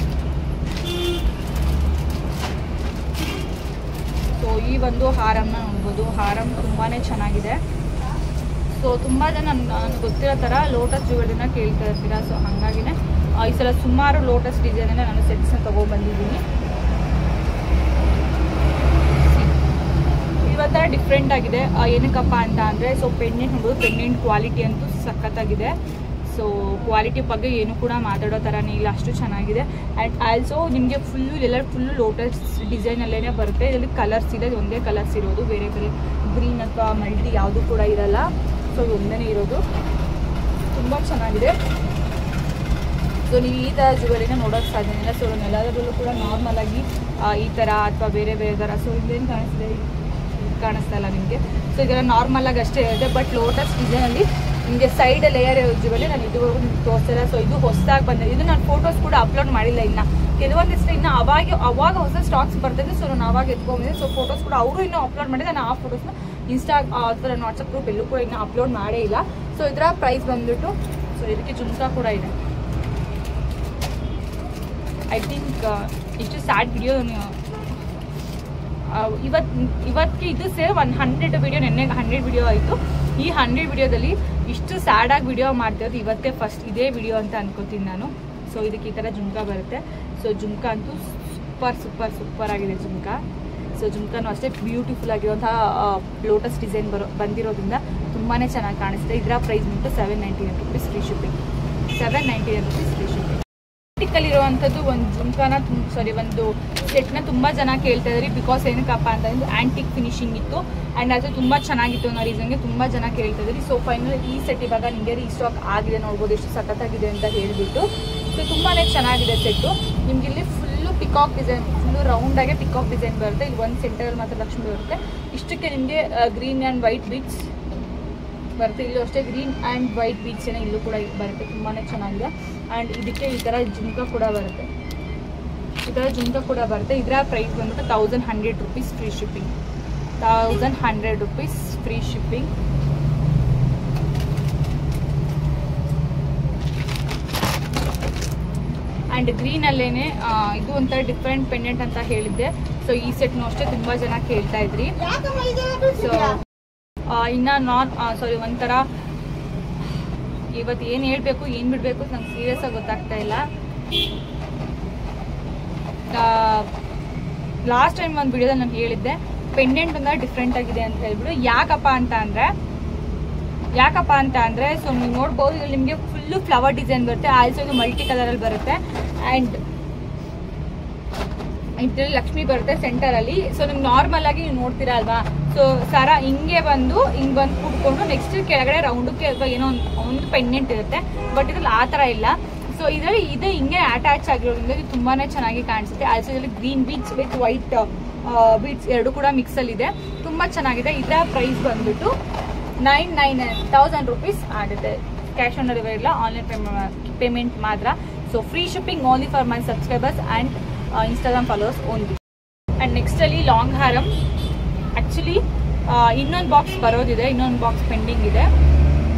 ಸೊ ಈ ಒಂದು ಹಾರಮ್ನ ನೋಡ್ಬೋದು. ಹಾರಮ್ ತುಂಬಾ ಚೆನ್ನಾಗಿದೆ. ಸೊ ತುಂಬ ಜನ ನನಗೆ ಗೊತ್ತಿರೋ ಥರ ಲೋಟಸ್ ಜ್ಯುವೆಲ್ರಿನ ಕೇಳ್ತಾ ಇರ್ತೀರ. ಸೊ ಹಾಗಾಗಿನೇ ಈ ಸಲ ಸುಮಾರು ಲೋಟಸ್ ಡಿಸೈನಲ್ಲೇ ನಾನು ಸೆಟ್ಸ್ನ ತೊಗೊಂಡ್ಬಂದಿದ್ದೀನಿ. ಇವತ್ತರ ಡಿಫ್ರೆಂಟ್ ಆಗಿದೆ. ಏನಕ್ಕಪ್ಪ ಅಂತ ಅಂದರೆ, ಸೊ ಪೆಂಡೆಂಟ್ ನೋಡ್ಬೋದು, ಪೆಂಡೆಂಟ್ ಕ್ವಾಲಿಟಿ ಅಂತೂ ಸಖತ್ತಾಗಿದೆ. ಸೊ ಕ್ವಾಲಿಟಿ ಬಗ್ಗೆ ಏನು ಕೂಡ ಮಾತಾಡೋ ಥರನೇ ಇಲ್ಲ, ಅಷ್ಟು ಚೆನ್ನಾಗಿದೆ. ಆ್ಯಂಡ್ ಆಲ್ಸೋ ನಿಮಗೆ ಫುಲ್ಲು ಲೋಟಸ್ ಡಿಸೈನಲ್ಲೇ ಬರುತ್ತೆ. ಇದರಲ್ಲಿ ಕಲರ್ಸ್ ಇದೆ, ಒಂದೇ ಕಲರ್ಸ್ ಇರೋದು, ಬೇರೆ ಬೇರೆ ಗ್ರೀನ್ ಅಥವಾ ಮಲ್ಟಿ ಯಾವುದೂ ಕೂಡ ಇರಲ್ಲ. ಸೊ ಒಂದೇ ಇರೋದು, ತುಂಬ ಚೆನ್ನಾಗಿದೆ. ಸೊ ನೀವು ಈ ಥರ ಜ್ಯುವೆಲ್ರಿನ ನೋಡೋಕ್ಕೆ ಸಾಧ್ಯ ಇಲ್ಲ. ಸೊ ಎಲ್ಲದರಲ್ಲೂ ಕೂಡ ನಾರ್ಮಲಾಗಿ ಈ ಥರ ಅಥವಾ ಬೇರೆ ಬೇರೆ ಥರ. ಸೊ ಇದೇನು ಕಾಣಿಸ್ತಿದೆ, ಕಾಣಿಸ್ತಾ ಇಲ್ಲ ನಿಮಗೆ. ಸೊ ಇದೆಲ್ಲ ನಾರ್ಮಲಾಗಿ ಅಷ್ಟೇ ಇರುತ್ತೆ. ಬಟ್ ಲೋಟಸ್ ಡಿಸೈನಲ್ಲಿ ನಿಮಗೆ ಸೈಡ್ ಲೇಯರ್ ಇರೋ ಜ್ಯುವೆಲ್ರಿ ನಾನು ಇದುವರೆಗೂ ನಿಮ್ಗೆ ತೋರಿಸ್ತಿಲ್ಲ. ಸೊ ಇದು ಹೊಸದಾಗಿ ಬಂದಿದೆ. ಇದು ನಾನು ಫೋಟೋಸ್ ಕೂಡ ಅಪ್ಲೋಡ್ ಮಾಡಿಲ್ಲ ಇನ್ನು. ಕೆಲವೊಂದಿಷ್ಟು ಇನ್ನು ಅವಾಗ ಹೊಸ ಸ್ಟಾಕ್ಸ್ ಬರ್ತಿದೆ. ಸೊ ನಾನು ಅವಾಗ ಎತ್ಕೊಂಡಿದ್ದೆ. ಸೊ ಫೋಟೋಸ್ ಕೂಡ ಅವರು ಇನ್ನೂ ಅಪ್ಲೋಡ್ ಮಾಡಿದೆ. ನಾನು ಆ ಫೋಟೋಸ್ನ ಇನ್ಸ್ಟಾ ಅಥವಾ ವಾಟ್ಸಪ್ ಗ್ರೂಪ್ ಎಲ್ಲೂ ಕೂಡ ಇನ್ನೂ ಅಪ್ಲೋಡ್ ಮಾಡೇ ಇಲ್ಲ. ಸೊ ಇದರ ಪ್ರೈಸ್ ಬಂದ್ಬಿಟ್ಟು, ಸೊ ಇದಕ್ಕೆ ಜುಮ್ಕಾ ಕೂಡ ಇದೆ. ಐ ಥಿಂಕ್ ಇಷ್ಟು ಸ್ಯಾಡ್ ವಿಡಿಯೋ ಇವತ್ತಿಗೆ ಇದು ಸೇರಿ 100 ವಿಡಿಯೋ, ನೆನ್ನೆ 100 ವಿಡಿಯೋ ಆಯಿತು. ಈ 100 ವಿಡಿಯೋದಲ್ಲಿ ಇಷ್ಟು ಸ್ಯಾಡಾಗಿ ವಿಡಿಯೋ ಮಾಡ್ತಿರೋದು ಇವತ್ತೇ ಫಸ್ಟ್ ಇದೇ ವಿಡಿಯೋ ಅಂತ ಅನ್ಕೋತೀನಿ ನಾನು. ಸೊ ಇದಕ್ಕೆ ಈ ಥರ ಜುಮ್ಕಾ ಬರುತ್ತೆ. ಸೊ ಜುಮ್ಕಾ ಅಂತೂ ಸೂಪರ್ ಆಗಿದೆ ಜುಮ್ಕಾ. ಸೊ ಜುಮ್ಕಾನು ಅಷ್ಟೇ ಬ್ಯೂಟಿಫುಲ್ ಆಗಿರುವಂತಹ ಲೋಟಸ್ ಡಿಸೈನ್ ಬಂದಿರೋದ್ರಿಂದ ತುಂಬಾ ಚೆನ್ನಾಗಿ ಕಾಣಿಸುತ್ತೆ. ಇದರ ಪ್ರೈಸ್ ಬಂದು 799 rupees free shipping. 799 rupees free shipping. ಇರುವಂಥದ್ದು ಒಂದು ಜುಮ್ಕಾನ ಒಂದು ಸೆಟ್ನ ತುಂಬ ಜನ ಕೇಳ್ತಾ ಇದ್ರಿ. ಬಿಕಾಸ್ ಏನಕ್ಕಪ್ಪ ಅಂತಂದ್ರೆ ಆ್ಯಂಟಿಕ್ ಫಿನಿಶಿಂಗ್ ಇತ್ತು ಆ್ಯಂಡ್ ಅದು ತುಂಬ ಚೆನ್ನಾಗಿತ್ತು ಅನ್ನೋ ರೀಸನ್ಗೆ ತುಂಬ ಜನ ಕೇಳ್ತಾ ಇದ್ರಿ. ಸೊ ಫೈನಲ್ ಈ ಸೆಟ್ ಇವಾಗ ನಿಮಗೆ ರೀಸ್ಟಾಕ್ ಆಗಿದೆ. ನೋಡ್ಬೋದು ಎಷ್ಟು ಸಖತ್ತಾಗಿದೆ ಅಂತ ಹೇಳಿಬಿಟ್ಟು. ಸೊ ತುಂಬಾ ಚೆನ್ನಾಗಿದೆ ಸೆಟ್ಟು. ನಿಮ್ಗೆ ಇಲ್ಲಿ ಫುಲ್ಲು ಪಿಕಾಕ್ ಡಿಸೈನ್, ಫುಲ್ಲು ರೌಂಡಾಗೆ ಪಿಕಾಕ್ ಡಿಸೈನ್ ಬರುತ್ತೆ. ಇಲ್ಲಿ ಒಂದು ಸೆಂಟರಲ್ಲಿ ಮಾತ್ರ ಲಕ್ಷ್ಮಿ ಬರುತ್ತೆ. ಇಷ್ಟಕ್ಕೆ ನಿಮಗೆ ಗ್ರೀನ್ ಆ್ಯಂಡ್ ವೈಟ್ ಬೀಡ್ಸ್ ಬರುತ್ತೆ. ಇಲ್ಲೂ ಅಷ್ಟೇ ಗ್ರೀನ್ ಆ್ಯಂಡ್ ವೈಟ್ ಬೀಡ್ಸ್ ಏನೋ ಇಲ್ಲೂ ಕೂಡ ಬರುತ್ತೆ. ತುಂಬಾ ಚೆನ್ನಾಗಿದೆ. ಆ್ಯಂಡ್ ಇದಕ್ಕೆ ಈ ಥರ ಜುಮ್ಕಾ ಕೂಡ ಬರುತ್ತೆ. ಈ ಥರ ಜುಮ್ಕಾ ಕೂಡ ಬರುತ್ತೆ. ಇದರ ಪ್ರೈಸ್ ಬಂದ್ಬಿಟ್ಟು 1100 rupees free shipping. 1100 rupees free shipping. And ಗ್ರೀನಲ್ಲೇನೆ ಇದು ಒಂಥರ ಡಿಫ್ರೆಂಟ್ ಪೆಂಡೆಂಟ್ ಅಂತ ಹೇಳಿದ್ದೆ. ಸೊ ಈ ಸೆಟ್ನು ಅಷ್ಟೇ ತುಂಬ ಜನ ಕೇಳ್ತಾ ಇದ್ರಿ. ಸೊ ಇನ್ನು ಒಂಥರ ಇವತ್ತು ಏನು ಹೇಳಬೇಕು ಏನು ಬಿಡಬೇಕು ನಂಗೆ ಸೀರಿಯಸ್ ಆಗಿ ಗೊತ್ತಾಗ್ತಾ ಇಲ್ಲ. ಲಾಸ್ಟ್ ಟೈಮ್ ಒಂದು ವಿಡಿಯೋದಲ್ಲಿ ನಾನು ಹೇಳಿದ್ದೆ ಪೆಂಡೆಂಟ್ ಒಂಥರ ಡಿಫ್ರೆಂಟ್ ಆಗಿದೆ ಅಂತ ಹೇಳ್ಬಿಟ್ಟು. ಯಾಕಪ್ಪ ಅಂತ ಅಂದರೆ ಸೊ ನೀವು ನೋಡ್ಬೋದು, ಇಲ್ಲಿ ನಿಮಗೆ ಫುಲ್ಲು ಫ್ಲವರ್ ಡಿಸೈನ್ ಬರುತ್ತೆ. ಆಲ್ಸೋ ಇದು ಮಲ್ಟಿ ಕಲರಲ್ಲಿ ಬರುತ್ತೆ. ಆ್ಯಂಡ್ ಇದರಲ್ಲಿ ಲಕ್ಷ್ಮಿ ಬರುತ್ತೆ ಸೆಂಟರಲ್ಲಿ. ಸೊ ನಿಮ್ಗೆ ನಾರ್ಮಲ್ ಆಗಿ ನೀವು ನೋಡ್ತೀರಾ ಅಲ್ವಾ, ಸೊ ಸರ ಹಿಂಗೆ ಬಂದು ಕುಟ್ಕೊಂಡು ನೆಕ್ಸ್ಟ್ ಕೆಳಗಡೆ ರೌಂಡಕ್ಕೆ ಅಥವಾ ಏನೋ ಒಂದು ಪೆಂಡೆಂಟ್ ಇರುತ್ತೆ. ಬಟ್ ಇದ್ರಲ್ಲಿ ಆ ಥರ ಇಲ್ಲ. ಸೊ ಇದರಲ್ಲಿ ಇದು ಹಿಂಗೆ ಅಟ್ಯಾಚ್ ಆಗಿರೋದ್ರಿಂದ ಇದು ತುಂಬಾ ಚೆನ್ನಾಗಿ ಕಾಣಿಸುತ್ತೆ. ಆಲ್ಸೋ ಇದರಲ್ಲಿ green beads with white beads ಎರಡು ಕೂಡ ಮಿಕ್ಸಲ್ಲಿದೆ. ತುಂಬ ಚೆನ್ನಾಗಿದೆ. ಇದರ ಪ್ರೈಸ್ ಬಂದ್ಬಿಟ್ಟು 9,900 ರೂಪೀಸ್ ಆಗುತ್ತೆ. ಕ್ಯಾಶ್ ಆನ್ ಡೆಲಿವರಿ ಇಲ್ಲ, ಆನ್ಲೈನ್ ಪೇಮೆಂಟ್ ಮಾತ್ರ. So free shipping only for my subscribers and Instagram followers only. And ನೆಕ್ಸ್ಟಲ್ಲಿ ಲಾಂಗ್ ಹಾರಮ್. ಆ್ಯಕ್ಚುಲಿ ಇನ್ನೊಂದು ಬಾಕ್ಸ್ ಬರೋದಿದೆ, ಇನ್ನೊಂದು ಬಾಕ್ಸ್ ಪೆಂಡಿಂಗ್ ಇದೆ.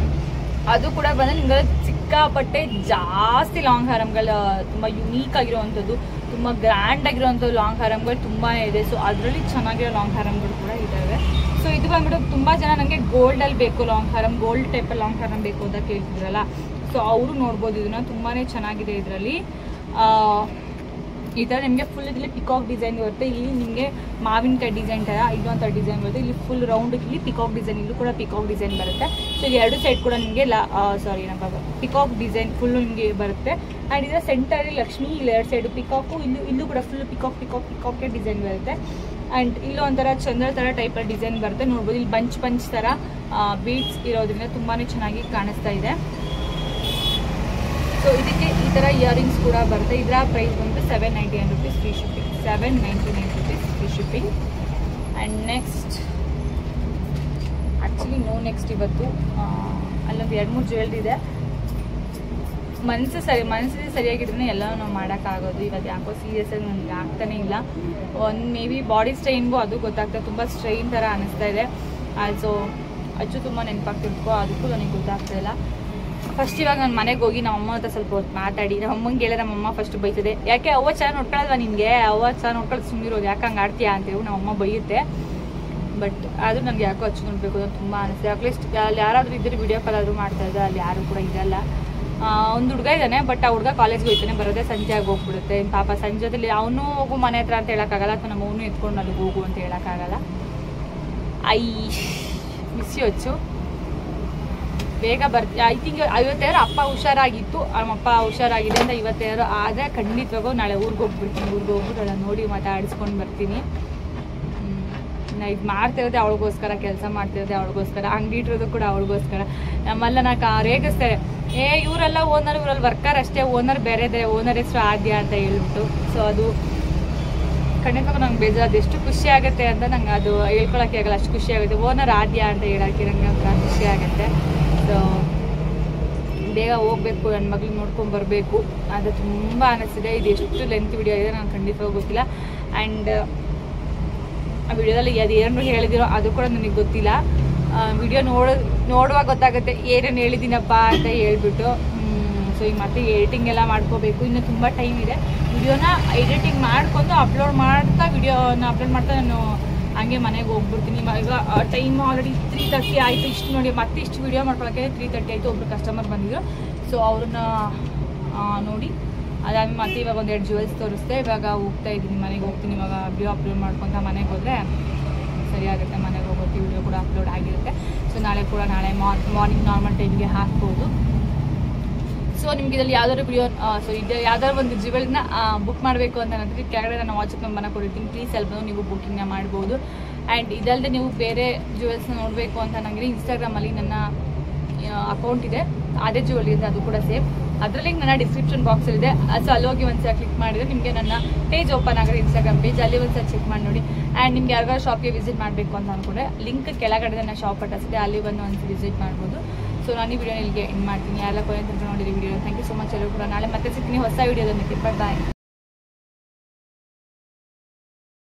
ಅದು ಕೂಡ ಬಂದರೆ ನಿಮ್ಗೆ ಸಿಕ್ಕಾಪಟ್ಟೆ ಜಾಸ್ತಿ ಲಾಂಗ್ ಹಾರಮ್ಗಳು, ತುಂಬ ಯುನೀಕ್ ಆಗಿರುವಂಥದ್ದು, ತುಂಬ ಗ್ರ್ಯಾಂಡ್ ಆಗಿರುವಂಥದ್ದು ಲಾಂಗ್ ಹಾರಮ್ಗಳು ತುಂಬಾ ಇದೆ. ಸೊ ಅದರಲ್ಲಿ ಚೆನ್ನಾಗಿರೋ ಲಾಂಗ್ ಹಾರಮ್ಗಳು ಕೂಡ ಇದ್ದಾವೆ. ಸೊ ಇದು ಬಂದ್ಬಿಟ್ಟು ತುಂಬ ಜನ ನನಗೆ ಗೋಲ್ಡಲ್ಲಿ ಬೇಕು ಲಾಂಗ್ ಹಾರಮ್, ಗೋಲ್ಡ್ ಟೈಪಲ್ಲಿ ಲಾಂಗ್ ಹಾರಮ್ ಬೇಕು ಅಂತ ಕೇಳ್ತಿದ್ರಲ್ಲ. ಸೊ ಅವರು ನೋಡ್ಬೋದು ಇದನ್ನು, ತುಂಬಾ ಚೆನ್ನಾಗಿದೆ ಇದರಲ್ಲಿ. ಈ ಥರ ನಿಮಗೆ ಫುಲ್ ಇದರಲ್ಲಿ ಪಿಕಾಕ್ ಡಿಸೈನ್ ಬರುತ್ತೆ. ಇಲ್ಲಿ ನಿಮಗೆ ಮಾವಿನಕಾಯಿ ಡಿಸೈನ್ ಥರ ಇದೊಂಥರ ಡಿಸೈನ್ ಬರುತ್ತೆ. ಇಲ್ಲಿ ಫುಲ್ ರೌಂಡ್ ಇಲ್ಲಿ ಪಿಕಾಕ್ ಡಿಸೈನ್, ಇಲ್ಲೂ ಕೂಡ ಪಿಕಾಕ್ ಡಿಸೈನ್ ಬರುತ್ತೆ. ಸೊ ಇಲ್ಲಿ ಎರಡು ಸೈಡ್ ಕೂಡ ನಿಮಗೆ ಪಿಕಾಕ್ ಡಿಸೈನ್ ಫುಲ್ಲು ನಿಮಗೆ ಬರುತ್ತೆ. ಆ್ಯಂಡ್ ಇದರ ಸೆಂಟರಲ್ಲಿ ಲಕ್ಷ್ಮಿ, ಇಲ್ಲಿ ಎರಡು ಸೈಡು ಪಿಕಾಕು, ಇಲ್ಲೂ ಕೂಡ ಫುಲ್ ಪಿಕಾಕೆ ಡಿಸೈನ್ ಬರುತ್ತೆ. ಆ್ಯಂಡ್ ಇಲ್ಲೂ ಒಂಥರ ಚಂದ್ರ ಥರ ಟೈಪಲ್ಲಿ ಡಿಸೈನ್ ಬರುತ್ತೆ. ನೋಡ್ಬೋದು ಇಲ್ಲಿ ಬಂಚ್ ಥರ ಬೀಡ್ಸ್ ಇರೋದ್ರಿಂದ ತುಂಬಾ ಚೆನ್ನಾಗಿ ಕಾಣಿಸ್ತಾ ಇದೆ. ಸೊ ಇದಕ್ಕೆ ಈ ಥರ ಇಯರಿಂಗ್ಸ್ ಕೂಡ ಬರುತ್ತೆ. ಇದರ ಪ್ರೈಸ್ ಬಂದು 799 rupees free shipping. 799 rupees free shipping. And next actually next ಇವತ್ತು ಅಲ್ಲೊಂದು 2-3 ಜ್ಯುವೆಲ್ರಿ ಇದೆ. ಮನಸ್ಸಿಗೆ ಸರಿಯಾಗಿದ್ರೆ ಎಲ್ಲನೂ ನಾವು ಮಾಡೋಕ್ಕಾಗೋದು. ಇವತ್ತು ಯಾಕೋ ಸೀರಿಯಸ್ಸಾಗಿ ನನಗೆ ಆಗ್ತಾನೇ ಇಲ್ಲ. ಒಂದು ಮೇ ಬಿ ಬಾಡಿ ಸ್ಟ್ರೈನ್ಗೂ ಅದು ಗೊತ್ತಾಗ್ತದೆ, ತುಂಬ ಸ್ಟ್ರೈನ್ ಥರ ಅನ್ನಿಸ್ತಾ ಇದೆ. ಆಲ್ಸೋ ಅಚ್ಚು ತುಂಬ ನೆನಪಾಗ್ತಿರ್ಕೋ, ಅದಕ್ಕೂ ನನಗೆ ಗೊತ್ತಾಗ್ತಾ ಇಲ್ಲ. ಫಸ್ಟ್ ಇವಾಗ ನಾನು ಮನೆಗೆ ಹೋಗಿ ನಮ್ಮಮ್ಮ ಹತ್ರ ಸ್ವಲ್ಪ ಹೊತ್ತು ಮಾತಾಡಿ, ನಮ್ಮಮ್ಮಂಗೆ ಹೇಳಿ ನಮ್ಮಮ್ಮ ಫಸ್ಟ್ ಬೈತದೆ, ಯಾಕೆ ಅವ್ವ ಚೆನ್ನಾಗಿ ನೋಡ್ಕೊಳ್ಳೋಲ್ವ ನಿನಗೆ, ಅವ್ವ ಚೆನ್ನಾಗಿ ನೋಡ್ಕೊಳ್ಳೋದು ಸುಮ್ಮನಿರೋದು, ಯಾಕೆ ಹಂಗೆ ಆಡ್ತೀಯಾ ಅಂತೇಳಿ ನಮ್ಮಮ್ಮ ಬೈಯುತ್ತೆ. ಬಟ್ ಆದರೂ ನನಗೆ ಯಾಕೋ ಹಚ್ಚು ನೋಡಬೇಕು ಅಂತ ತುಂಬ ಅನಿಸುತ್ತೆ. ಅಟ್ಲೀಸ್ಟ್ ಅಲ್ಲಿ ಯಾರಾದರೂ ಇದ್ದರೆ ವಿಡಿಯೋ ಕಾಲ್ ಆದರೂ ಮಾಡ್ತಾಯಿದ್ದೆ, ಅಲ್ಲಿ ಯಾರೂ ಕೂಡ ಇರಲ್ಲ. ಒಂದು ಹುಡುಗ ಇದ್ದಾನೆ, ಬಟ್ ಆ ಹುಡುಗ ಕಾಲೇಜ್ಗೆ ಹೋಗ್ತಾನೆ, ಬರೋದೇ ಸಂಜೆ ಆಗಿ ಹೋಗ್ಬಿಡುತ್ತೆ. ಪಾಪ ಸಂಜೆ ಹೊತ್ತಲ್ಲಿ ಅವನು ಹೋಗು ಮನೆ ಹತ್ರ ಅಂತ ಹೇಳೋಕ್ಕಾಗಲ್ಲ, ಅಥವಾ ನಮ್ಮ ಅವನು ಎತ್ಕೊಂಡು ಅಲ್ಲಿಗೆ ಹೋಗು ಅಂತ ಹೇಳೋಕ್ಕಾಗಲ್ಲ. ಮಿಸ್ ಯು ಅಚ್ಚು, ಬೇಗ ಬರ್ತೀವಿ. ಐ ಥಿಂಕ್ 50 ಅಪ್ಪ ಹುಷಾರಾಗಿತ್ತು, ನಮ್ಮಪ್ಪ ಹುಷಾರಾಗಿದೆ ಅಂತ 50 ಆದರೆ ಖಂಡಿತವಾಗೂ ನಾಳೆ ಊರಿಗೆ ಹೋಗ್ಬಿಡ್ತೀನಿ. ಊರಿಗೆ ಹೋಗ್ಬಿಟ್ಟು ಎಲ್ಲ ನೋಡಿ ಮಾತಾಡಿಸ್ಕೊಂಡು ಬರ್ತೀನಿ. ನಾ ಇದು ಮಾಡ್ತಿರೋದೆ ಅವಳಿಗೋಸ್ಕರ, ಕೆಲಸ ಮಾಡ್ತಿರೋದೆ ಅವಳಿಗೋಸ್ಕರ, ಅಂಗಡಿ ಇಟ್ಟಿರೋದು ಕೂಡ ಅವಳಿಗೋಸ್ಕರ. ನಮ್ಮೆಲ್ಲ ರೇಗಿಸ್ತಾರೆ, ಇವರೆಲ್ಲ ಓನರ್, ಇವರಲ್ಲಿ ವರ್ಕರ್ ಅಷ್ಟೇ, ಓನರ್ ಬೇರೆ ಇದ್ದಾರೆ, ಓನರ್ ಹೆಸರು ಆದ್ಯ ಅಂತ ಹೇಳ್ಬಿಟ್ಟು. ಸೊ ಅದು ಖಂಡಿತವಾಗೂ ನಂಗೆ ಬೇಜಾರು, ಎಷ್ಟು ಖುಷಿ ಆಗುತ್ತೆ ಅಂತ ನಂಗೆ ಅದು ಹೇಳ್ಕೊಳಕ್ಕೆ ಆಗಲ್ಲ, ಅಷ್ಟು ಖುಷಿ ಆಗುತ್ತೆ. ಓನರ್ ಆದ್ಯ ಅಂತ ಹೇಳೋಕ್ಕೆ ನಂಗೆ ಒಂಥರ ಖುಷಿ ಆಗುತ್ತೆ. ಸೊ ಬೇಗ ಹೋಗಬೇಕು, ನನ್ನ ಮಗಳು ನೋಡ್ಕೊಂಬರ್ಬೇಕು ಅದು ತುಂಬ ಅನ್ನಿಸ್ತಿದೆ. ಇದು ಎಷ್ಟು ಲೆಂತ್ ವಿಡಿಯೋ ಇದೆ ನಂಗೆ ಖಂಡಿತವಾಗೂ ಗೊತ್ತಿಲ್ಲ. ಆ್ಯಂಡ್ ಆ ವಿಡಿಯೋದಲ್ಲಿ ಅದೇನು ಹೇಳಿದಿರೋ ಅದು ಕೂಡ ನನಗೆ ಗೊತ್ತಿಲ್ಲ. ವಿಡಿಯೋ ನೋಡುವಾಗ ಗೊತ್ತಾಗುತ್ತೆ ಏನೇನು ಹೇಳಿದ್ದೀನಪ್ಪ ಅಂತ ಹೇಳ್ಬಿಟ್ಟು. ಸೊ ಈಗ ಮತ್ತೆ ಎಡಿಟಿಂಗ್ ಎಲ್ಲ ಮಾಡ್ಕೋಬೇಕು, ಇನ್ನು ತುಂಬ ಟೈಮ್ ಇದೆ. ವಿಡಿಯೋನ ಎಡಿಟಿಂಗ್ ಮಾಡ್ಕೊಂಡು ಅಪ್ಲೋಡ್ ಮಾಡ್ತಾ ನಾನು ಹಂಗೆ ಮನೆಗೆ ಹೋಗ್ಬಿಡ್ತೀನಿ. ಈಗ ಟೈಮ್ ಆಲ್ರೆಡಿ 3:30 ಆಯಿತು. ಇಷ್ಟು ನೋಡಿ ಮತ್ತೆ ಇಷ್ಟು ವಿಡಿಯೋ ಮಾಡ್ಕೊಳ್ಳೋಕ್ಕೆ 3:30 ಆಯಿತು. ಒಬ್ಬರು ಕಸ್ಟಮರ್ ಬಂದಿದ್ರು, ಸೊ ಅವ್ರನ್ನ ನೋಡಿ ಅದಾದ್ಮೇಲೆ ಮತ್ತೆ ಇವಾಗ 1-2 ಜ್ಯುವೆಲ್ಸ್ ತೋರಿಸ್ದೆ. ಇವಾಗ ಹೋಗ್ತಾ ಇದ್ದೀನಿ, ಮನೆಗೆ ಹೋಗ್ತೀನಿ. ಇವಾಗ ವಿಡಿಯೋ ಅಪ್ಲೋಡ್ ಮಾಡ್ಕೊತ ಮನೆಗೆ ಹೋದರೆ ಸರಿ ಆಗುತ್ತೆ. ಮನೆಗೆ ಹೋಗೋಕ್ಕೆ ವಿಡಿಯೋ ಕೂಡ ಅಪ್ಲೋಡ್ ಆಗಿರುತ್ತೆ. ಸೊ ನಾಳೆ ಮಾರ್ನಿಂಗ್ ನಾರ್ಮಲ್ ಟೈಮ್ಗೆ ಹಾಕ್ಬೋದು. ಸೊ ನಿಮ್ಗೆ ಇದರಲ್ಲಿ ಯಾವ್ದಾದ್ರು ವಿಡಿಯೋ ಇದು ಯಾವ್ದಾದ್ರು ಒಂದು ಜ್ಯುವೆಲ್ನ ಬುಕ್ ಮಾಡಬೇಕು ಅಂತ ಅಂದರೆ ಕೆಳಗಡೆ ನಾನು ವಾಟ್ಸಪ್ ನಂಬರ್ನ ಕೊಟ್ಟಿರ್ತೀನಿ, ಪ್ಲೀಸ್ ಅಲ್ಲಿ ಬಂದು ನೀವು ಬುಕ್ಕಿಂಗ್ನ ಮಾಡ್ಬೋದು. ಆ್ಯಂಡ್ ಇದಲ್ಲದೆ ನೀವು ಬೇರೆ ಜ್ಯುವೆಲ್ಸ್ನ ನೋಡಬೇಕು ಅಂತ ನನಗೆ ಇನ್ಸ್ಟಾಗ್ರಾಮಲ್ಲಿ ನನ್ನ ಅಕೌಂಟ್ ಇದೆ, ಅದೇ ಜ್ಯುವೆಲ್ರಿ ಇದೆ, ಅದು ಕೂಡ ಸೇಮ್. ಅದರಲ್ಲಿ ನನ್ನ ಡಿಸ್ಕ್ರಿಪ್ಷನ್ ಬಾಕ್ಸಲ್ಲಿದೆ. ಸೊ ಅಲ್ಲಿ ಹೋಗಿ ಒಂದ್ಸಲ ಕ್ಲಿಕ್ ಮಾಡಿದರೆ ನಿಮಗೆ ನನ್ನ ಪೇಜ್ ಓಪನ್ ಆಗಿದೆ, ಇನ್ಸ್ಟಾಗ್ರಾಮ್ ಪೇಜ್. ಅಲ್ಲಿ ಒಂದ್ಸಲ ಚೆಕ್ ಮಾಡಿ ನೋಡಿ. ಆ್ಯಂಡ್ ನಿಮ್ಗೆ ಯಾರಿಗಾರು ಶಾಪ್ಗೆ ವಿಸಿಟ್ ಮಾಡಬೇಕು ಅಂತ ಅಂದ್ಕೊಂಡ್ರೆ ಲಿಂಕ್ ಕೆಳಗಡೆ ನನ್ನ ಶಾಪ್ ಅಡ್ರೆಸ್ ಇದೆ, ಅಲ್ಲಿ ಬಂದು ಒಂದ್ಸಲ ವಿಸಿಟ್ ಮಾಡ್ಬೋದು. ಸೊ ನಾನು ಈ ವಿಡಿಯೋ ಇಲ್ಲಿಗೆ ಎಂಡ್ ಮಾಡ್ತೀನಿ. ಯಾರೆಲ್ಲ ಕೊನೆ ತನಕ ನೋಡಿರಿ video, thank you so much. ಎಲ್ಲರೂ ಕೂಡ ನಾಳೆ ಮತ್ತೆ ಸಿಗ್ತೀನಿ ಹೊಸ ವಿಡಿಯೋದೊಂದಿಗೆ. ಬಾಯ್.